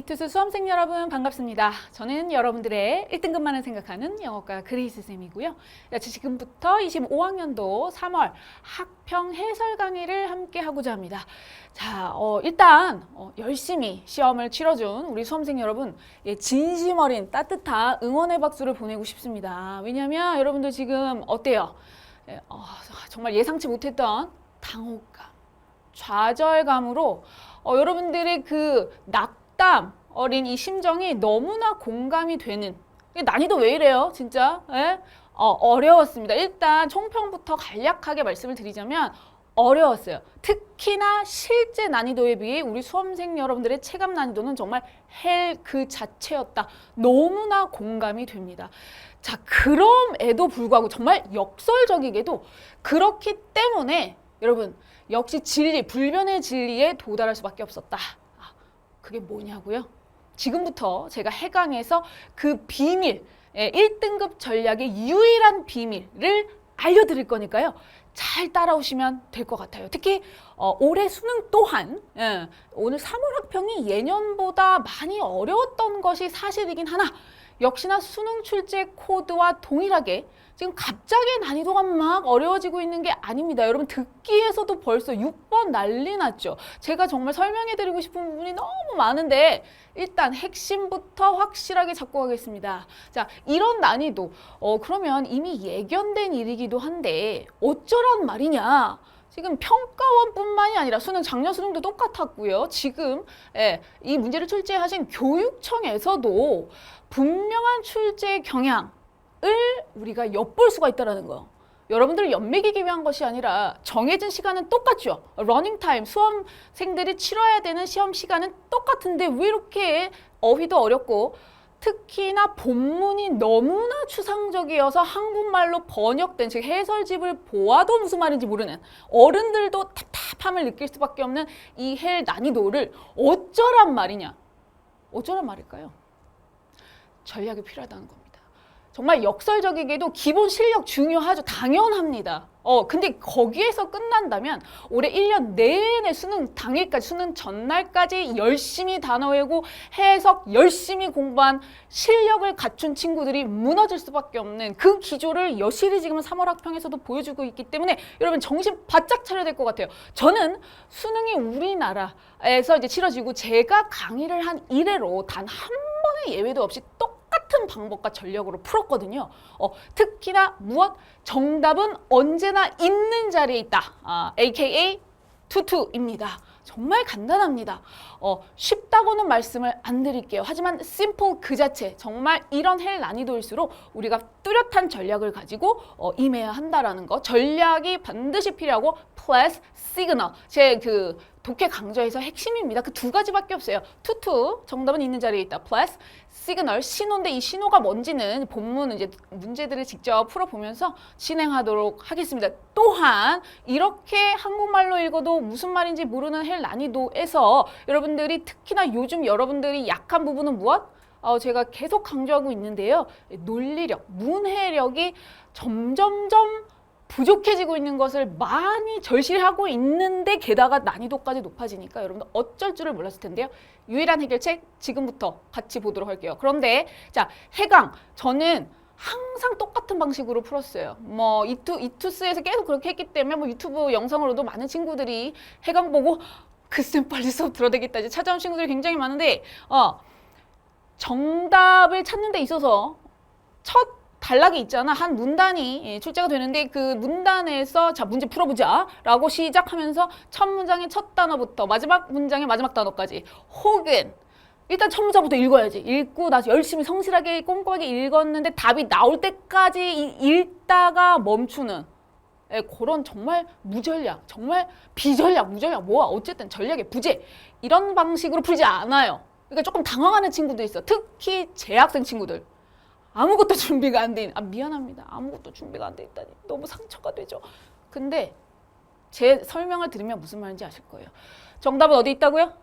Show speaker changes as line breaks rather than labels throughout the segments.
이투스 수험생 여러분 반갑습니다. 저는 여러분들의 1등급만을 생각하는 영어과 그레이스 쌤이고요. 지금부터 25학년도 3월 학평 해설 강의를 함께 하고자 합니다. 자, 일단 열심히 시험을 치러준 우리 수험생 여러분, 진심 어린 따뜻한 응원의 박수를 보내고 싶습니다. 왜냐하면 여러분들 지금 어때요? 정말 예상치 못했던 당혹감, 좌절감으로 여러분들의 그 낙담 어린 이 심정이 너무나 공감이 되는, 난이도 왜 이래요 진짜? 어려웠습니다. 일단 총평부터 간략하게 말씀을 드리자면 어려웠어요. 특히나 실제 난이도에 비해 우리 수험생 여러분들의 체감 난이도는 정말 헬 그 자체였다. 너무나 공감이 됩니다. 자, 그럼에도 불구하고 정말 역설적이게도 그렇기 때문에 여러분 역시 진리, 불변의 진리에 도달할 수밖에 없었다. 그게 뭐냐고요? 지금부터 제가 해강에서 그 비밀, 1등급 전략의 유일한 비밀을 알려드릴 거니까요. 잘 따라오시면 될 것 같아요. 특히 올해 수능 또한 오늘 3월 학평이 예년보다 많이 어려웠던 것이 사실이긴 하나 역시나 수능 출제 코드와 동일하게 지금 갑자기 난이도가 막 어려워지고 있는 게 아닙니다. 여러분 듣기에서도 벌써 6번 난리 났죠. 제가 정말 설명해드리고 싶은 부분이 너무 많은데 일단 핵심부터 확실하게 잡고 가겠습니다. 자, 이런 난이도 그러면 이미 예견된 일이기도 한데 어쩌란 말이냐. 지금 평가원뿐만이 아니라 작년 수능도 똑같았고요. 지금 이 문제를 출제하신 교육청에서도 분명한 출제 경향을 우리가 엿볼 수가 있다는 거. 여러분들을 연맥이기 위한 것이 아니라 정해진 시간은 똑같죠. 러닝타임, 수험생들이 치러야 되는 시험 시간은 똑같은데 왜 이렇게 어휘도 어렵고 특히나 본문이 너무나 추상적이어서 한국말로 번역된, 즉 해설집을 보아도 무슨 말인지 모르는 어른들도 답답함을 느낄 수밖에 없는 이 헬 난이도를 어쩌란 말이냐. 어쩌란 말일까요? 전략이 필요하다는 겁니다. 정말 역설적이게도 기본 실력 중요하죠. 당연합니다. 근데 거기에서 끝난다면 올해 1년 내내 수능 당일까지, 수능 전날까지 열심히 단어 외우고 해석 열심히 공부한 실력을 갖춘 친구들이 무너질 수밖에 없는 그 기조를 여실히 지금 3월 학평에서도 보여주고 있기 때문에 여러분 정신 바짝 차려야 될 것 같아요. 저는 수능이 우리나라에서 이제 치러지고 제가 강의를 한 이래로 단 한 번의 예외도 없이 똑같은 방법과 전략으로 풀었거든요. 특히나 무엇? 정답은 언제나 있는 자리에 있다. AKA 투투입니다. 정말 간단합니다. 쉽다고는 말씀을 안 드릴게요. 하지만 심플 그 자체, 정말 이런 헬 난이도일수록 우리가 뚜렷한 전략을 가지고 임해야 한다라는 거. 전략이 반드시 필요하고 플러스 시그널. 제 그 독해 강좌에서 핵심입니다. 그 두 가지밖에 없어요. 투투, 정답은 있는 자리에 있다. 플러스 시그널, 신호인데 이 신호가 뭔지는 본문 이제 문제들을 직접 풀어보면서 진행하도록 하겠습니다. 또한 이렇게 한국말로 읽어도 무슨 말인지 모르는 헬 난이도에서 여러분들이 특히나 요즘 여러분들이 약한 부분은 무엇? 제가 계속 강조하고 있는데요. 논리력, 문해력이 점점점 부족해지고 있는 것을 많이 절실하고 있는데 게다가 난이도까지 높아지니까 여러분들 어쩔 줄을 몰랐을 텐데요. 유일한 해결책 지금부터 같이 보도록 할게요. 그런데 자, 해강 저는 항상 똑같은 방식으로 풀었어요. 뭐 이투스에서 계속 그렇게 했기 때문에 뭐 유튜브 영상으로도 많은 친구들이 해강 보고 글쎄 빨리 수업 들어야 되겠다 이제 찾아온 친구들이 굉장히 많은데 정답을 찾는 데 있어서 첫 단락이 있잖아. 한 문단이 출제가 되는데 그 문단에서 자 문제 풀어보자 라고 시작하면서 첫 문장의 첫 단어부터 마지막 문장의 마지막 단어까지 혹은 일단 첫 문장부터 읽어야지. 읽고 나서 열심히 성실하게 꼼꼼하게 읽었는데 답이 나올 때까지 읽다가 멈추는 그런 정말 무전략, 정말 비전략, 무전략 뭐야 어쨌든 전략의 부재 이런 방식으로 풀지 않아요. 그러니까 조금 당황하는 친구도 있어. 특히 재학생 친구들. 아무것도 준비가 안 돼 있는, 미안합니다. 아무것도 준비가 안 돼 있다니 너무 상처가 되죠. 근데 제 설명을 들으면 무슨 말인지 아실 거예요. 정답은 어디 있다고요?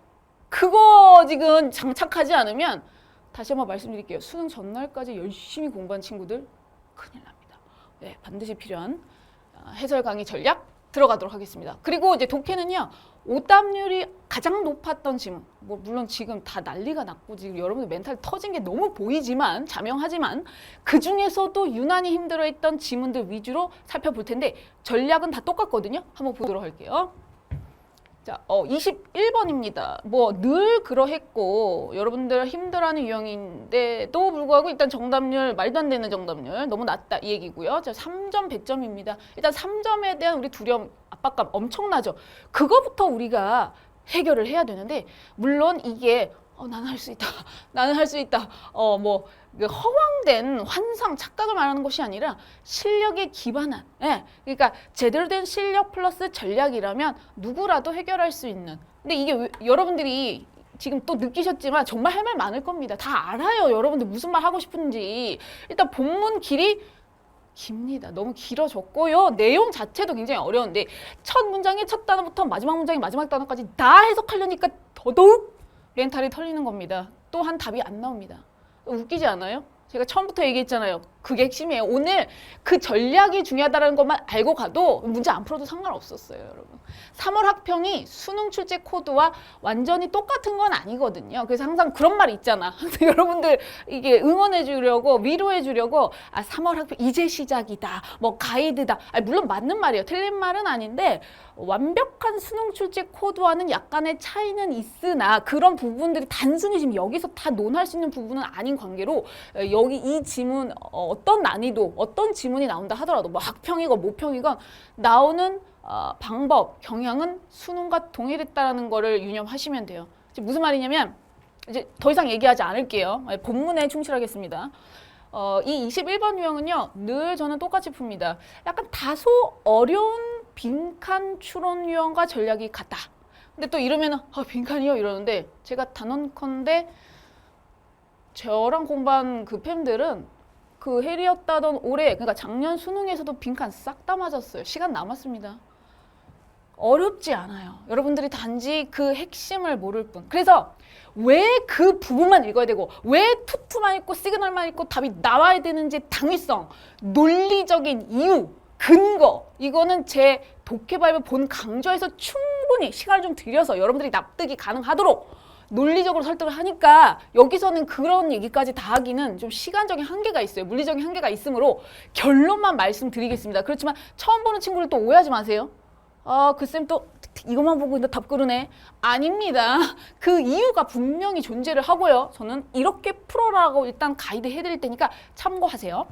그거 지금 장착하지 않으면 다시 한번 말씀드릴게요. 수능 전날까지 열심히 공부한 친구들 큰일 납니다. 반드시 필요한 해설 강의 전략 들어가도록 하겠습니다. 그리고 이제 독해는요. 오답률이 가장 높았던 지문, 뭐 물론 지금 다 난리가 났고 지금 여러분들 멘탈 터진 게 너무 보이지만 자명하지만 그 중에서도 유난히 힘들어했던 지문들 위주로 살펴볼 텐데 전략은 다 똑같거든요. 한번 보도록 할게요. 자, 21번입니다. 뭐 늘 그러했고 여러분들 힘들어하는 유형인데도 불구하고 일단 정답률 말도 안 되는 정답률 너무 낮다 이 얘기고요. 자, 3점 100점입니다. 일단 3점에 대한 우리 두려움, 압박감 엄청나죠. 그거부터 우리가 해결을 해야 되는데 물론 이게 나는 할 수 있다. 나는 할 수 있다. 그 허황된 환상, 착각을 말하는 것이 아니라 실력에 기반한, 예, 그러니까 제대로 된 실력 플러스 전략이라면 누구라도 해결할 수 있는. 근데 이게 여러분들이 지금 또 느끼셨지만 정말 할 말 많을 겁니다. 다 알아요. 여러분들 무슨 말 하고 싶은지. 일단 본문 길이 깁니다. 너무 길어졌고요. 내용 자체도 굉장히 어려운데 첫 문장의 첫 단어부터 마지막 문장의 마지막 단어까지 다 해석하려니까 더더욱 멘탈이 털리는 겁니다. 또한 답이 안 나옵니다. 웃기지 않아요? 제가 처음부터 얘기했잖아요. 그게 핵심이에요. 오늘 그 전략이 중요하다는 것만 알고 가도 문제 안 풀어도 상관없었어요, 여러분. 3월 학평이 수능 출제 코드와 완전히 똑같은 건 아니거든요. 그래서 항상 그런 말 있잖아. 여러분들 이게 응원해 주려고 위로해 주려고 3월 학평 이제 시작이다. 뭐 가이드다. 물론 맞는 말이에요. 틀린 말은 아닌데 완벽한 수능 출제 코드와는 약간의 차이는 있으나 그런 부분들이 단순히 지금 여기서 다 논할 수 있는 부분은 아닌 관계로 여기 이 지문 어떤 난이도, 어떤 지문이 나온다 하더라도 뭐 학평이건 모평이건 나오는 방법, 경향은 수능과 동일했다라는 거를 유념하시면 돼요. 지금 무슨 말이냐면 이제 더 이상 얘기하지 않을게요. 본문에 충실하겠습니다. 이 21번 유형은요, 늘 저는 똑같이 풉니다. 약간 다소 어려운 빈칸 추론 유형과 전략이 같다. 근데 또 이러면은 빈칸이요 이러는데 제가 단언컨대 저랑 공부한 그 팸들은 그 해리였다던 올해 그러니까 작년 수능에서도 빈칸 싹 다 맞았어요. 시간 남았습니다. 어렵지 않아요. 여러분들이 단지 그 핵심을 모를 뿐. 그래서 왜 그 부분만 읽어야 되고 왜 투투만 읽고 시그널만 읽고 답이 나와야 되는지 당위성, 논리적인 이유, 근거 이거는 제 독해바이블 본 강좌에서 충분히 시간을 좀 들여서 여러분들이 납득이 가능하도록 논리적으로 설득을 하니까 여기서는 그런 얘기까지 다 하기는 좀 시간적인 한계가 있어요. 물리적인 한계가 있으므로 결론만 말씀드리겠습니다. 그렇지만 처음 보는 친구를 또 오해하지 마세요. 그 쌤 또 이것만 보고 있는데 답 그러네. 아닙니다. 그 이유가 분명히 존재를 하고요. 저는 이렇게 풀어라고 일단 가이드 해드릴 테니까 참고하세요.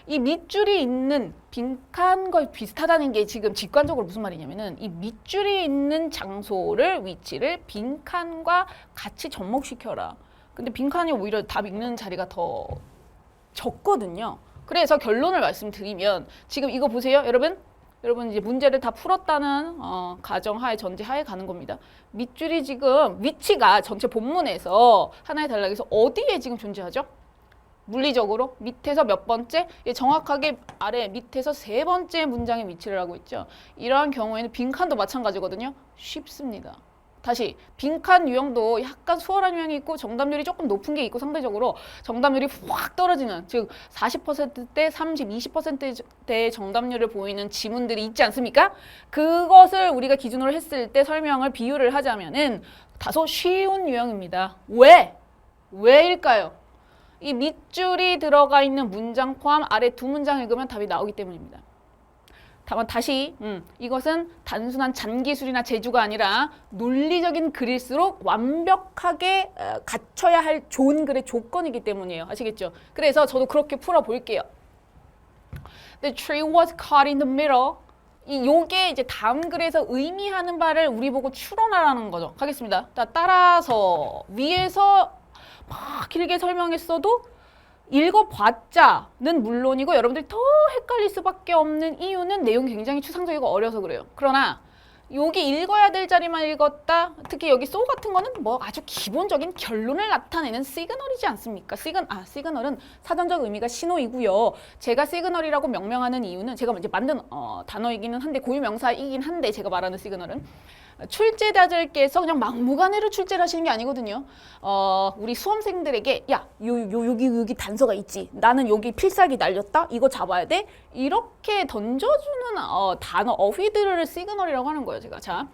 이 밑줄이 있는 빈칸과 비슷하다는 게 지금 직관적으로 무슨 말이냐면은 이 밑줄이 있는 장소를 위치를 빈칸과 같이 접목시켜라. 근데 빈칸이 오히려 답 읽는 자리가 더 적거든요. 그래서 결론을 말씀드리면 지금 이거 보세요, 여러분. 여러분 이제 문제를 다 풀었다는 가정하에 전제하에 가는 겁니다. 밑줄이 지금 위치가 전체 본문에서 하나의 단락에서 어디에 지금 존재하죠? 물리적으로 밑에서 몇 번째? 정확하게 아래 밑에서 세 번째 문장의 위치를 하고 있죠. 이러한 경우에는 빈칸도 마찬가지거든요. 쉽습니다. 다시 빈칸 유형도 약간 수월한 유형이 있고 정답률이 조금 높은 게 있고 상대적으로 정답률이 확 떨어지는 즉 40%대 30, 20%대의 정답률을 보이는 지문들이 있지 않습니까? 그것을 우리가 기준으로 했을 때 설명을 비유를 하자면은 다소 쉬운 유형입니다. 왜? 왜일까요? 이 밑줄이 들어가 있는 문장 포함 아래 두 문장 읽으면 답이 나오기 때문입니다. 다만 다시 이것은 단순한 잔기술이나 재주가 아니라 논리적인 글일수록 완벽하게 갖춰야 할 좋은 글의 조건이기 때문이에요. 아시겠죠? 그래서 저도 그렇게 풀어볼게요. The tree was caught in the middle. 요게 이제 다음 글에서 의미하는 바를 우리 보고 추론하라는 거죠. 하겠습니다. 따라서 위에서 막 길게 설명했어도 읽어봤자는 물론이고 여러분들이 더 헷갈릴 수밖에 없는 이유는 내용이 굉장히 추상적이고 어려서 그래요. 그러나 여기 읽어야 될 자리만 읽었다. 특히 여기 so 같은 거는 뭐 아주 기본적인 결론을 나타내는 시그널이지 않습니까? 시그널은 사전적 의미가 신호이고요. 제가 시그널이라고 명명하는 이유는 제가 이제 만든 단어이기는 한데 고유명사이긴 한데 제가 말하는 시그널은 출제자들께서 그냥 막무가내로 출제를 하시는 게 아니거든요. 우리 수험생들에게 야, 여기 단서가 있지. 나는 여기 필살기 날렸다. 이거 잡아야 돼. 이렇게 던져주는 단어, 어휘들을 시그널이라고 하는 거예요. 제가. 자,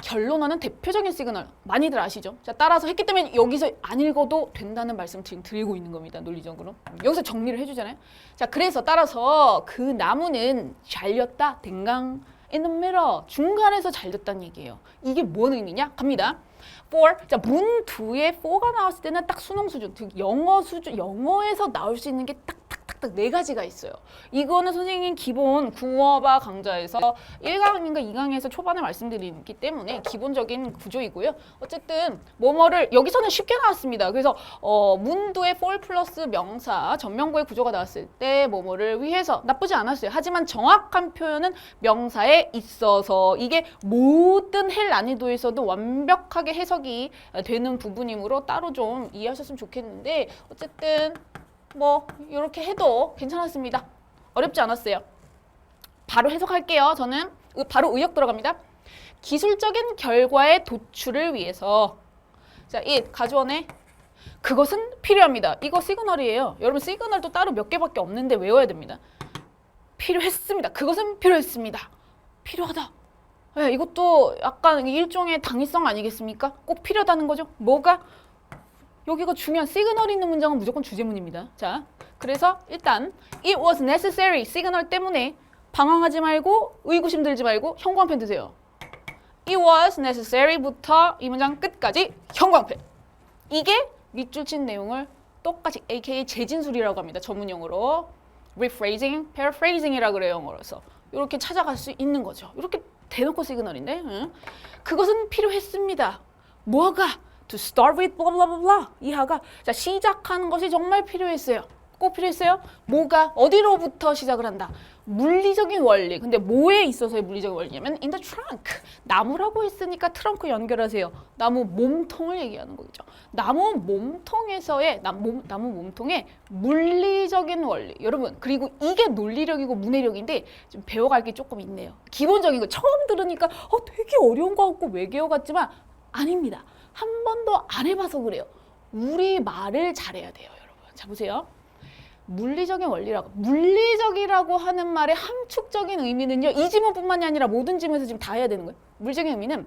결론어는 대표적인 시그널 많이들 아시죠? 자, 따라서 했기 때문에 여기서 안 읽어도 된다는 말씀 지금 드리고 있는 겁니다. 논리적으로. 여기서 정리를 해주잖아요. 자, 그래서 따라서 그 나무는 잘렸다. 댕강 in the middle. 중간에서 잘렸다는 얘기예요. 이게 뭔 의미냐? 갑니다. for. 자, 문 2에 for가 나왔을 때는 딱 수능 수준, 즉 영어 수준, 영어에서 나올 수 있는 게 딱 네 가지가 있어요. 이거는 선생님 기본 구어바 강좌에서 1강인가 2강에서 초반에 말씀드리기 때문에 기본적인 구조이고요. 어쨌든 뭐뭐를 여기서는 쉽게 나왔습니다. 그래서 문두에 for 플러스 명사 전명구의 구조가 나왔을 때 뭐뭐를 위해서 나쁘지 않았어요. 하지만 정확한 표현은 명사에 있어서 이게 모든 헬 난이도에서도 완벽하게 해석이 되는 부분이므로 따로 좀 이해하셨으면 좋겠는데 어쨌든 뭐 이렇게 해도 괜찮았습니다. 어렵지 않았어요. 바로 해석할게요. 저는 바로 의역 들어갑니다. 기술적인 결과의 도출을 위해서 자, it 가주어네. 그것은 필요합니다. 이거 시그널이에요. 여러분 시그널도 따로 몇 개밖에 없는데 외워야 됩니다. 필요했습니다. 그것은 필요했습니다. 필요하다. 네, 이것도 약간 일종의 당위성 아니겠습니까? 꼭 필요하다는 거죠. 뭐가? 여기가 중요한 시그널이 있는 문장은 무조건 주제문입니다. 자, 그래서 일단 it was necessary 시그널 때문에 방황하지 말고 의구심 들지 말고 형광펜 드세요. it was necessary부터 이 문장 끝까지 형광펜. 이게 밑줄 친 내용을 똑같이 aka 재진술이라고 합니다. 전문용어로 rephrasing, paraphrasing이라고 그래요. 영어로서 이렇게 찾아갈 수 있는 거죠. 이렇게 대놓고 시그널인데 그것은 필요했습니다. 뭐가? To start with blah blah blah blah. 이하가 자 시작하는 것이 정말 필요했어요. 꼭 필요했어요? 뭐가? 어디로부터 시작을 한다? 물리적인 원리. 근데 뭐에 있어서의 물리적인 원리냐면 in the trunk. 나무라고 했으니까 트렁크 연결하세요. 나무 몸통을 얘기하는 거죠. 나무 몸통에서의 나무 몸통의 물리적인 원리. 여러분 그리고 이게 논리력이고 문해력인데 좀 배워갈 게 조금 있네요. 기본적인 거 처음 들으니까 되게 어려운 거 같고 외계어 같지만 아닙니다. 한 번도 안 해봐서 그래요. 우리 말을 잘해야 돼요, 여러분. 자, 보세요. 물리적인 원리라고. 물리적이라고 하는 말의 함축적인 의미는요. 이 지문뿐만이 아니라 모든 지문에서 지금 다 해야 되는 거예요. 물리적인 의미는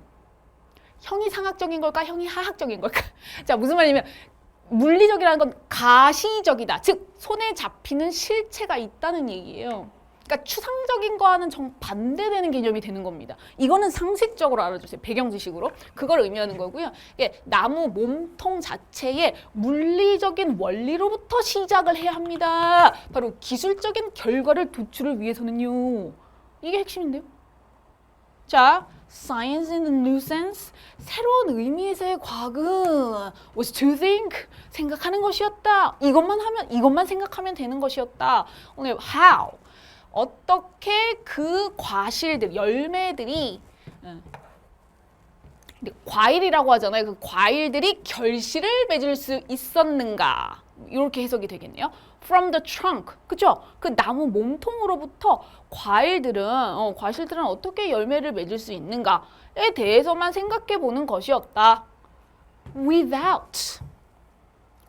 형이 상학적인 걸까? 형이 하학적인 걸까? 자, 무슨 말이냐면 물리적이라는 건 가시적이다. 즉, 손에 잡히는 실체가 있다는 얘기예요. 그러니까 추상적인 거와는 정반대되는 개념이 되는 겁니다. 이거는 상식적으로 알아주세요. 배경 지식으로. 그걸 의미하는 거고요. 이게 나무 몸통 자체의 물리적인 원리로부터 시작을 해야 합니다. 바로 기술적인 결과를 도출을 위해서는요. 이게 핵심인데요. 자, science in the new sense. 새로운 의미에서의 과학은 was to think. 생각하는 것이었다. 이것만 생각하면 되는 것이었다. 오늘 how. 어떻게 그 과실들, 열매들이 과일이라고 하잖아요. 그 과일들이 결실을 맺을 수 있었는가? 이렇게 해석이 되겠네요. From the trunk, 그죠? 그 나무 몸통으로부터 과실들은 어떻게 열매를 맺을 수 있는가에 대해서만 생각해 보는 것이었다. Without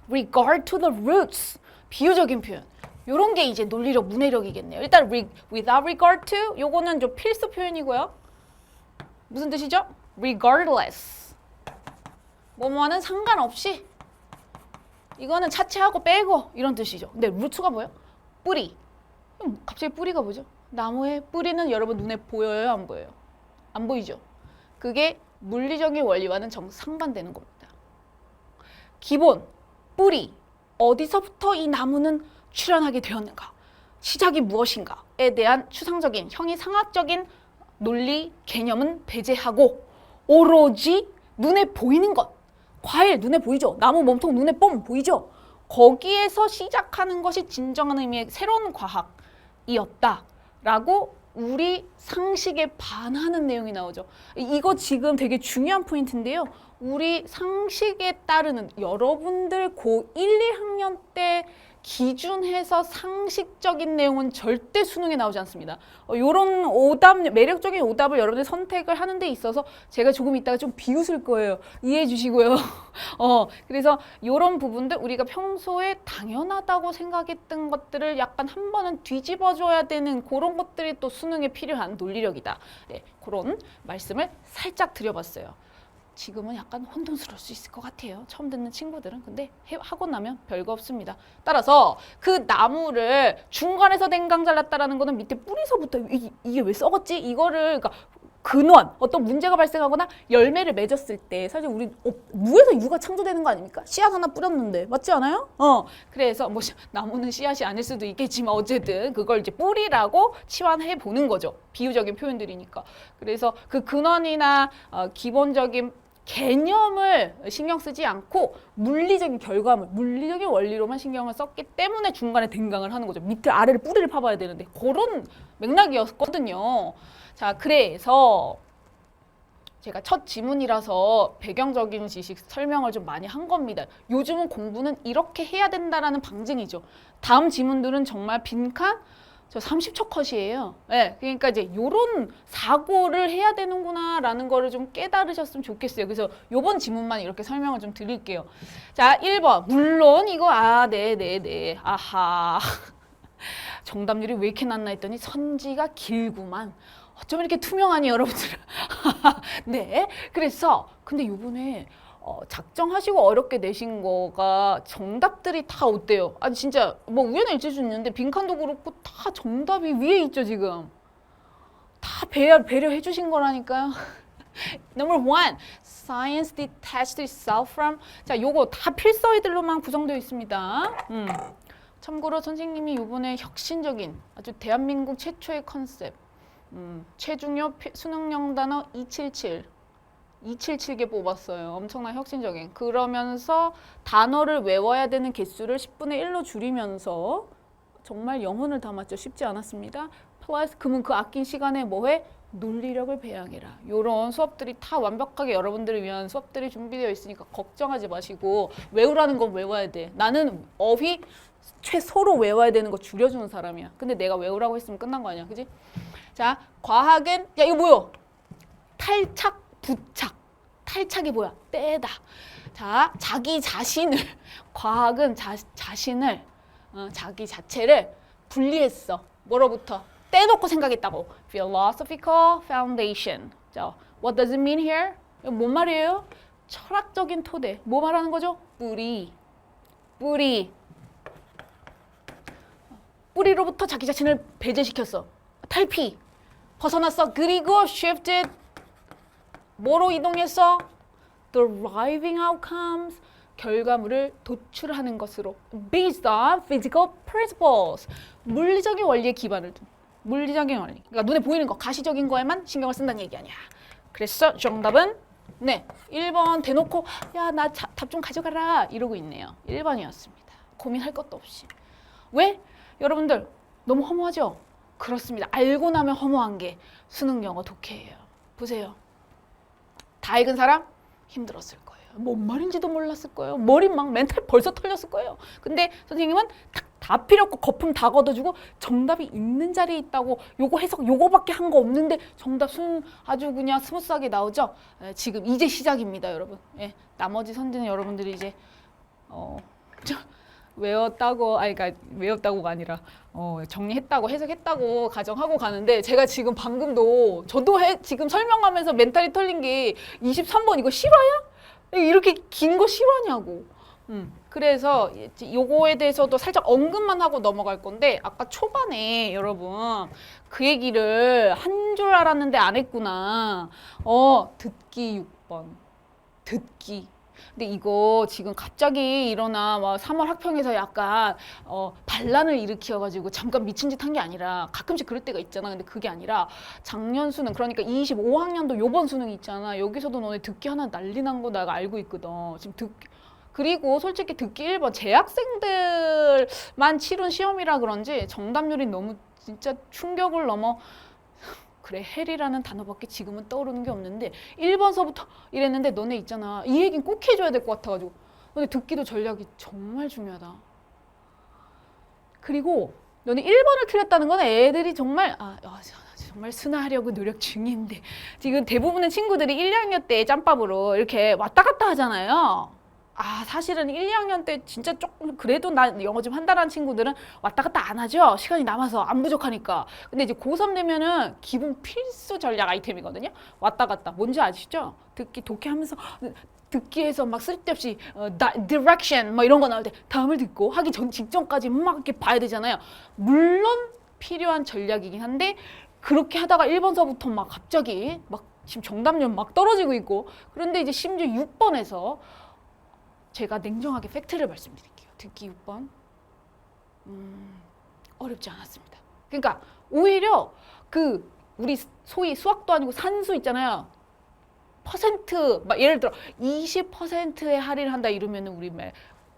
regard to the roots, 비유적인 표현. 요런 게 이제 논리력, 문해력이겠네요. 일단 without regard to 요거는 좀 필수 표현이고요. 무슨 뜻이죠? regardless. 뭐뭐와는 상관없이. 이거는 차치하고 빼고 이런 뜻이죠. 근데 루트가 뭐예요? 뿌리. 갑자기 뿌리가 뭐죠? 나무의 뿌리는 여러분 눈에 보여요? 안 보여요? 안 보이죠? 그게 물리적인 원리와는 정상반되는 겁니다. 기본, 뿌리. 어디서부터 이 나무는 출현하게 되었는가? 시작이 무엇인가에 대한 추상적인, 형이상학적인 논리, 개념은 배제하고 오로지 눈에 보이는 것, 과일 눈에 보이죠? 나무 몸통 눈에 뻥 보이죠? 거기에서 시작하는 것이 진정한 의미의 새로운 과학이었다라고 우리 상식에 반하는 내용이 나오죠. 이거 지금 되게 중요한 포인트인데요. 우리 상식에 따르는 여러분들 고1, 2학년 때 기준해서 상식적인 내용은 절대 수능에 나오지 않습니다. 요런 오답, 매력적인 오답을 여러분들 선택을 하는 데 있어서 제가 조금 이따가 좀 비웃을 거예요. 이해해 주시고요. 그래서 요런 부분들 우리가 평소에 당연하다고 생각했던 것들을 약간 한 번은 뒤집어 줘야 되는 그런 것들이 또 수능에 필요한 논리력이다. 네, 그런 말씀을 살짝 드려봤어요. 지금은 약간 혼돈스러울 수 있을 것 같아요. 처음 듣는 친구들은. 근데 하고 나면 별거 없습니다. 따라서 그 나무를 중간에서 댕강 잘랐다라는 거는 밑에 뿌리서부터 이게 왜 썩었지? 이거를 그러니까 근원, 어떤 문제가 발생하거나 열매를 맺었을 때 사실 우리 무에서 유가 창조되는 거 아닙니까? 씨앗 하나 뿌렸는데 맞지 않아요? 그래서 뭐 나무는 씨앗이 아닐 수도 있겠지만 어쨌든 그걸 이제 뿌리라고 치환해 보는 거죠. 비유적인 표현들이니까. 그래서 그 근원이나 기본적인 개념을 신경 쓰지 않고 물리적인 결과물, 물리적인 원리로만 신경을 썼기 때문에 중간에 댕강을 하는 거죠. 밑에 아래를 뿌리를 파봐야 되는데 그런 맥락이었거든요. 자, 그래서 제가 첫 지문이라서 배경적인 지식 설명을 좀 많이 한 겁니다. 요즘은 공부는 이렇게 해야 된다라는 방증이죠. 다음 지문들은 정말 빈칸, 저 30초 컷이에요. 네, 그러니까 이제 요런 사고를 해야 되는구나라는 거를 좀 깨달으셨으면 좋겠어요. 그래서 요번 지문만 이렇게 설명을 좀 드릴게요. 자, 1번. 물론 이거 네네네. 아하. 정답률이 왜 이렇게 낮나 했더니 선지가 길구만. 어쩜 이렇게 투명하니 여러분들. 네. 그래서 근데 요번에 작정하시고 어렵게 내신 거가 정답들이 다 어때요? 아니 진짜 뭐 우연히 일치일 수 있는데 빈칸도 그렇고 다 정답이 위에 있죠 지금. 다 배려해 주신 거라니까요. Number one, science detached itself from. 자, 요거 다 필서이들로만 구성되어 있습니다. 참고로 선생님이 요번에 혁신적인 아주 대한민국 최초의 컨셉 최중요 수능용 단어 277개 뽑았어요. 엄청난 혁신적인. 그러면서 단어를 외워야 되는 개수를 10분의 1로 줄이면서 정말 영혼을 담았죠. 쉽지 않았습니다. 플러스 그러면 그 아낀 시간에 뭐해? 논리력을 배양해라. 이런 수업들이 다 완벽하게 여러분들을 위한 수업들이 준비되어 있으니까 걱정하지 마시고 외우라는 건 외워야 돼. 나는 어휘 최소로 외워야 되는 거 줄여주는 사람이야. 근데 내가 외우라고 했으면 끝난 거 아니야. 그지? 자, 과학은 야 이거 뭐야? 탈착, 부착. 탈착이 뭐야? 떼다. 자, 자기 자신을 과학은 자신을 자기 자체를 분리했어. 뭐로부터? 떼놓고 생각했다고. Philosophical foundation. 자, what does it mean here? 이거 뭔 말이에요? 철학적인 토대. 뭐 말하는 거죠? 뿌리. 뿌리로부터 자기 자신을 배제시켰어. 탈피. 벗어났어. 그리고 shifted. 뭐로 이동했어? Deriving outcomes. 결과물을 도출하는 것으로. Based on physical principles. 물리적인 원리에 기반을 둔. 물리적인 원리. 그러니까 눈에 보이는 거, 가시적인 거에만 신경을 쓴다는 얘기 아니야. 그래서 정답은 네, 1번 대놓고 야, 나 답 좀 가져가라 이러고 있네요. 1번이었습니다. 고민할 것도 없이. 왜? 여러분들 너무 허무하죠? 그렇습니다. 알고 나면 허무한 게 수능 영어 독해예요. 보세요. 다 읽은 사람 힘들었을 거예요. 뭔 말인지도 몰랐을 거예요. 머리 막 멘탈 벌써 털렸을 거예요. 근데 선생님은 다 필요 없고 거품 다 걷어주고 정답이 있는 자리에 있다고 요거 해석 요거밖에 한 거 없는데 정답 아주 그냥 스무스하게 나오죠. 지금 이제 시작입니다, 여러분. 예, 나머지 선지는 여러분들이 이제 외웠다고 그러니까 외웠다고가 아니라 정리했다고 해석했다고 가정하고 가는데 제가 지금 방금도 저도 지금 설명하면서 멘탈이 털린 게 23번 이거 실화야? 이렇게 긴 거 실화냐고. 그래서 요거에 대해서도 살짝 언급만 하고 넘어갈 건데 아까 초반에 여러분 그 얘기를 한 줄 알았는데 안 했구나. 듣기 6번. 듣기. 근데 이거 지금 갑자기 일어나 막 3월 학평에서 약간 반란을 일으켜가지고 잠깐 미친 짓 한 게 아니라 가끔씩 그럴 때가 있잖아. 근데 그게 아니라 작년 수능 그러니까 25학년도 요번 수능 있잖아. 여기서도 너네 듣기 하나 난리 난 거 내가 알고 있거든. 지금 듣기 그리고 솔직히 듣기 1번 재학생들만 치른 시험이라 그런지 정답률이 너무 진짜 충격을 넘어 그래 헬이라는 단어밖에 지금은 떠오르는 게 없는데 1번서부터 이랬는데 너네 있잖아. 이 얘기는 꼭 해줘야 될 것 같아가지고 근데 듣기도 전략이 정말 중요하다. 그리고 너네 1번을 틀렸다는 건 애들이 정말 정말 순화하려고 노력 중인데 지금 대부분의 친구들이 1, 2학년 때 짬밥으로 이렇게 왔다 갔다 하잖아요. 사실은 1, 2학년 때 진짜 조금 그래도 나 영어 좀 한다라는 친구들은 왔다 갔다 안 하죠. 시간이 남아서 안 부족하니까. 근데 이제 고3 되면은 기본 필수 전략 아이템이거든요. 왔다 갔다. 뭔지 아시죠? 듣기 독해하면서 듣기에서 막 쓸데없이 direction 막 이런 거 나올 때 다음을 듣고 하기 직전까지 막 이렇게 봐야 되잖아요. 물론 필요한 전략이긴 한데 그렇게 하다가 1번서부터 막 갑자기 막 지금 정답률 막 떨어지고 있고 그런데 이제 심지어 6번에서 제가 냉정하게 팩트를 말씀드릴게요. 듣기 6번 어렵지 않았습니다. 그러니까 오히려 우리 소위 수학도 아니고 산수 있잖아요. 퍼센트 막 예를 들어 20%의 할인을 한다 이러면은 우리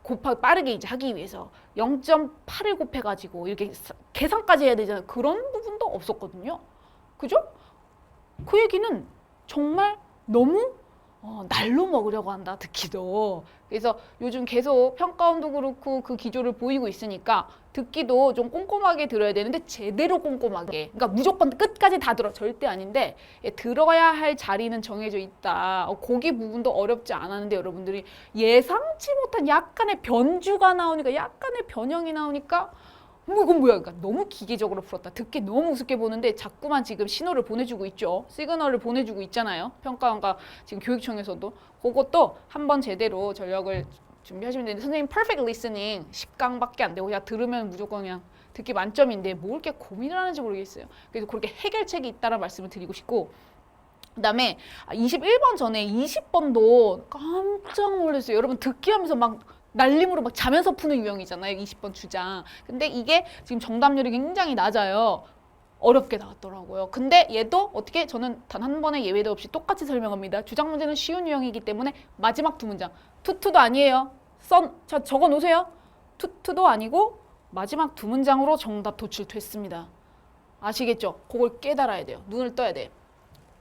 곱하기 빠르게 이제 하기 위해서 0.8을 곱해가지고 이렇게 계산까지 해야 되잖아요. 그런 부분도 없었거든요. 그죠? 그 얘기는 정말 너무 날로 먹으려고 한다, 듣기도. 그래서 요즘 계속 평가원도 그렇고 그 기조를 보이고 있으니까 듣기도 좀 꼼꼼하게 들어야 되는데 제대로 꼼꼼하게. 그러니까 무조건 끝까지 다 들어. 절대 아닌데 들어야 할 자리는 정해져 있다. 거기 부분도 어렵지 않았는데 여러분들이 예상치 못한 약간의 변주가 나오니까 약간의 변형이 나오니까 이건 뭐야? 그러니까 너무 기계적으로 풀었다. 듣기 너무 우습게 보는데 자꾸만 지금 신호를 보내주고 있죠. 시그널을 보내주고 있잖아요. 평가원과 지금 교육청에서도. 그것도 한번 제대로 전력을 준비하시면 되는데 선생님 perfect listening 10강밖에 안 되고 그냥 들으면 무조건 그냥 듣기 만점인데 뭘 이렇게 고민을 하는지 모르겠어요. 그래서 그렇게 해결책이 있다는 말씀을 드리고 싶고 그 다음에 21번 전에 20번도 깜짝 놀랐어요. 여러분 듣기 하면서 막 날림으로 막 자면서 푸는 유형이잖아요. 20번 주장. 근데 이게 지금 정답률이 굉장히 낮아요. 어렵게 나왔더라고요. 근데 얘도 어떻게 저는 단 한 번의 예외도 없이 똑같이 설명합니다. 주장 문제는 쉬운 유형이기 때문에 마지막 두 문장. 투투도 아니에요. 자, 적어 놓으세요. 투투도 아니고 마지막 두 문장으로 정답 도출됐습니다. 아시겠죠? 그걸 깨달아야 돼요. 눈을 떠야 돼요.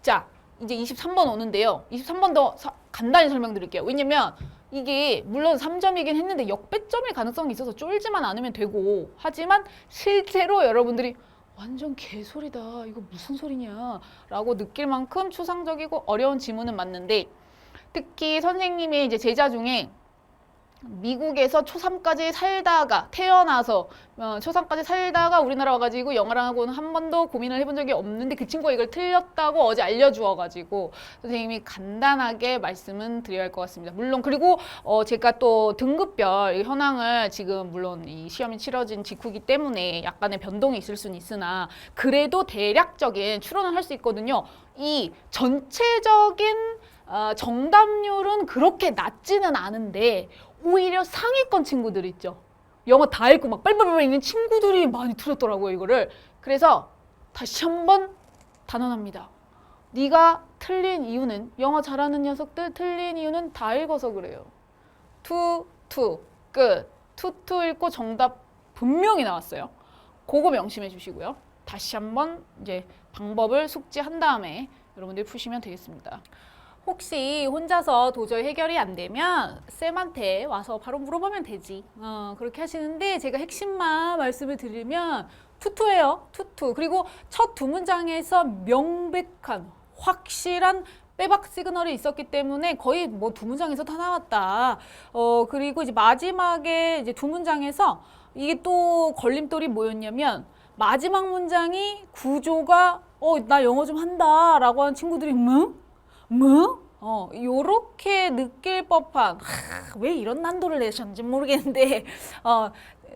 자, 이제 23번 오는데요. 23번 더 간단히 설명드릴게요. 왜냐면 이게 물론 3점이긴 했는데 역배점일 가능성이 있어서 쫄지만 않으면 되고 하지만 실제로 여러분들이 완전 개소리다. 이거 무슨 소리냐 라고 느낄 만큼 추상적이고 어려운 지문은 맞는데 특히 선생님의 이제 제자 중에 미국에서 초3까지 살다가 태어나서 초3까지 살다가 우리나라 와가지고 영어랑하고는 한 번도 고민을 해본 적이 없는데 그 친구가 이걸 틀렸다고 어제 알려주어가지고 선생님이 간단하게 말씀은 드려야 할 것 같습니다. 물론 그리고 제가 또 등급별 현황을 지금 물론 이 시험이 치러진 직후이기 때문에 약간의 변동이 있을 수는 있으나 그래도 대략적인 추론을 할 수 있거든요. 이 전체적인 정답률은 그렇게 낮지는 않은데 오히려 상위권 친구들 있죠. 영어 다 읽고 막 빨빨빨 있는 친구들이 많이 틀렸더라고요, 이거를. 그래서 다시 한번 단언합니다. 네가 틀린 이유는 영어 잘하는 녀석들 틀린 이유는 다 읽어서 그래요. 투 끝. 투 읽고 정답 분명히 나왔어요. 그거 명심해 주시고요. 다시 한번 이제 방법을 숙지한 다음에 여러분들 푸시면 되겠습니다. 혹시 혼자서 도저히 해결이 안 되면 쌤한테 와서 바로 물어보면 되지. 그렇게 하시는데 제가 핵심만 말씀을 드리면 투투예요. 투투. 그리고 첫 두 문장에서 명백한 확실한 빼박 시그널이 있었기 때문에 거의 뭐 두 문장에서 다 나왔다. 그리고 이제 마지막에 이제 두 문장에서 이게 또 걸림돌이 뭐였냐면 마지막 문장이 구조가 나 영어 좀 한다 라고 하는 친구들이 요렇게 느낄 법한 왜 이런 난도를 내셨는지 모르겠는데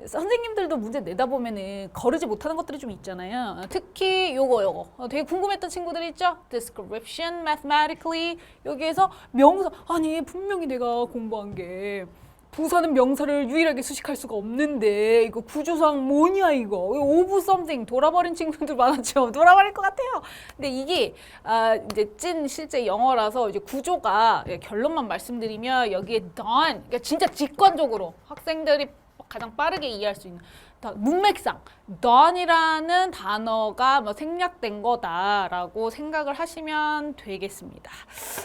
선생님들도 문제 내다 보면은 거르지 못하는 것들이 좀 있잖아요. 특히 요거 되게 궁금했던 친구들 있죠? description, mathematically 여기에서 명사 아니 분명히 내가 공부한 게 부사는 명사를 유일하게 수식할 수가 없는데 이거 구조상 뭐냐 이거 오브 썸띵 돌아버린 친구들 많았죠. 돌아버릴 것 같아요. 근데 이게 이제 찐 실제 영어라서 이제 구조가 결론만 말씀드리면 여기에 done 그러니까 진짜 직관적으로 학생들이 가장 빠르게 이해할 수 있는 문맥상 done이라는 단어가 뭐 생략된 거다라고 생각을 하시면 되겠습니다.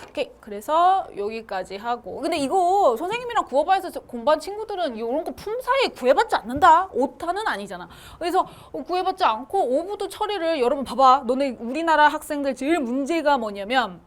오케이, 그래서 여기까지 하고 근데 이거 선생님이랑 구어바에서 공부한 친구들은 이런 거 품사에 구애받지 않는다. 오타는 아니잖아. 그래서 구애받지 않고 오브도 처리를 여러분 봐봐. 너네 우리나라 학생들 제일 문제가 뭐냐면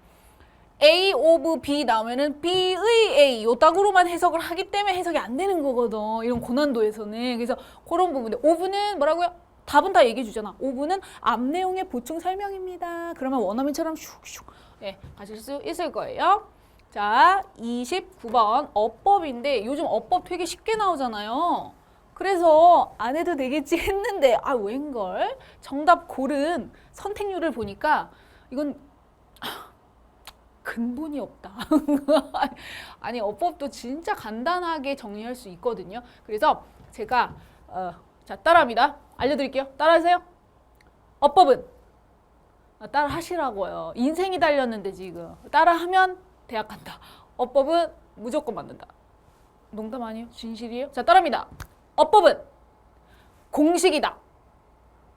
A of B 나오면은 B의 A 요따구로만 해석을 하기 때문에 해석이 안 되는 거거든. 이런 고난도에서는. 그래서 그런 부분들. of는 뭐라고요? 답은 다 얘기해 주잖아. of는 앞 내용의 보충 설명입니다. 그러면 원어민처럼 슉슉 예, 가실 수 있을 거예요. 자, 29번 어법인데 요즘 어법 되게 쉽게 나오잖아요. 그래서 안 해도 되겠지 했는데 아 웬걸? 정답 고른 선택률을 보니까 이건 근본이 없다. 아니 어법도 진짜 간단하게 정리할 수 있거든요. 그래서 제가 자 따라합니다. 알려드릴게요. 따라하세요. 어법은 따라 하시라고요. 인생이 달렸는데 지금 따라하면 대학 간다. 어법은 무조건 맞는다. 농담 아니에요? 진실이에요? 자 따라합니다. 어법은 공식이다.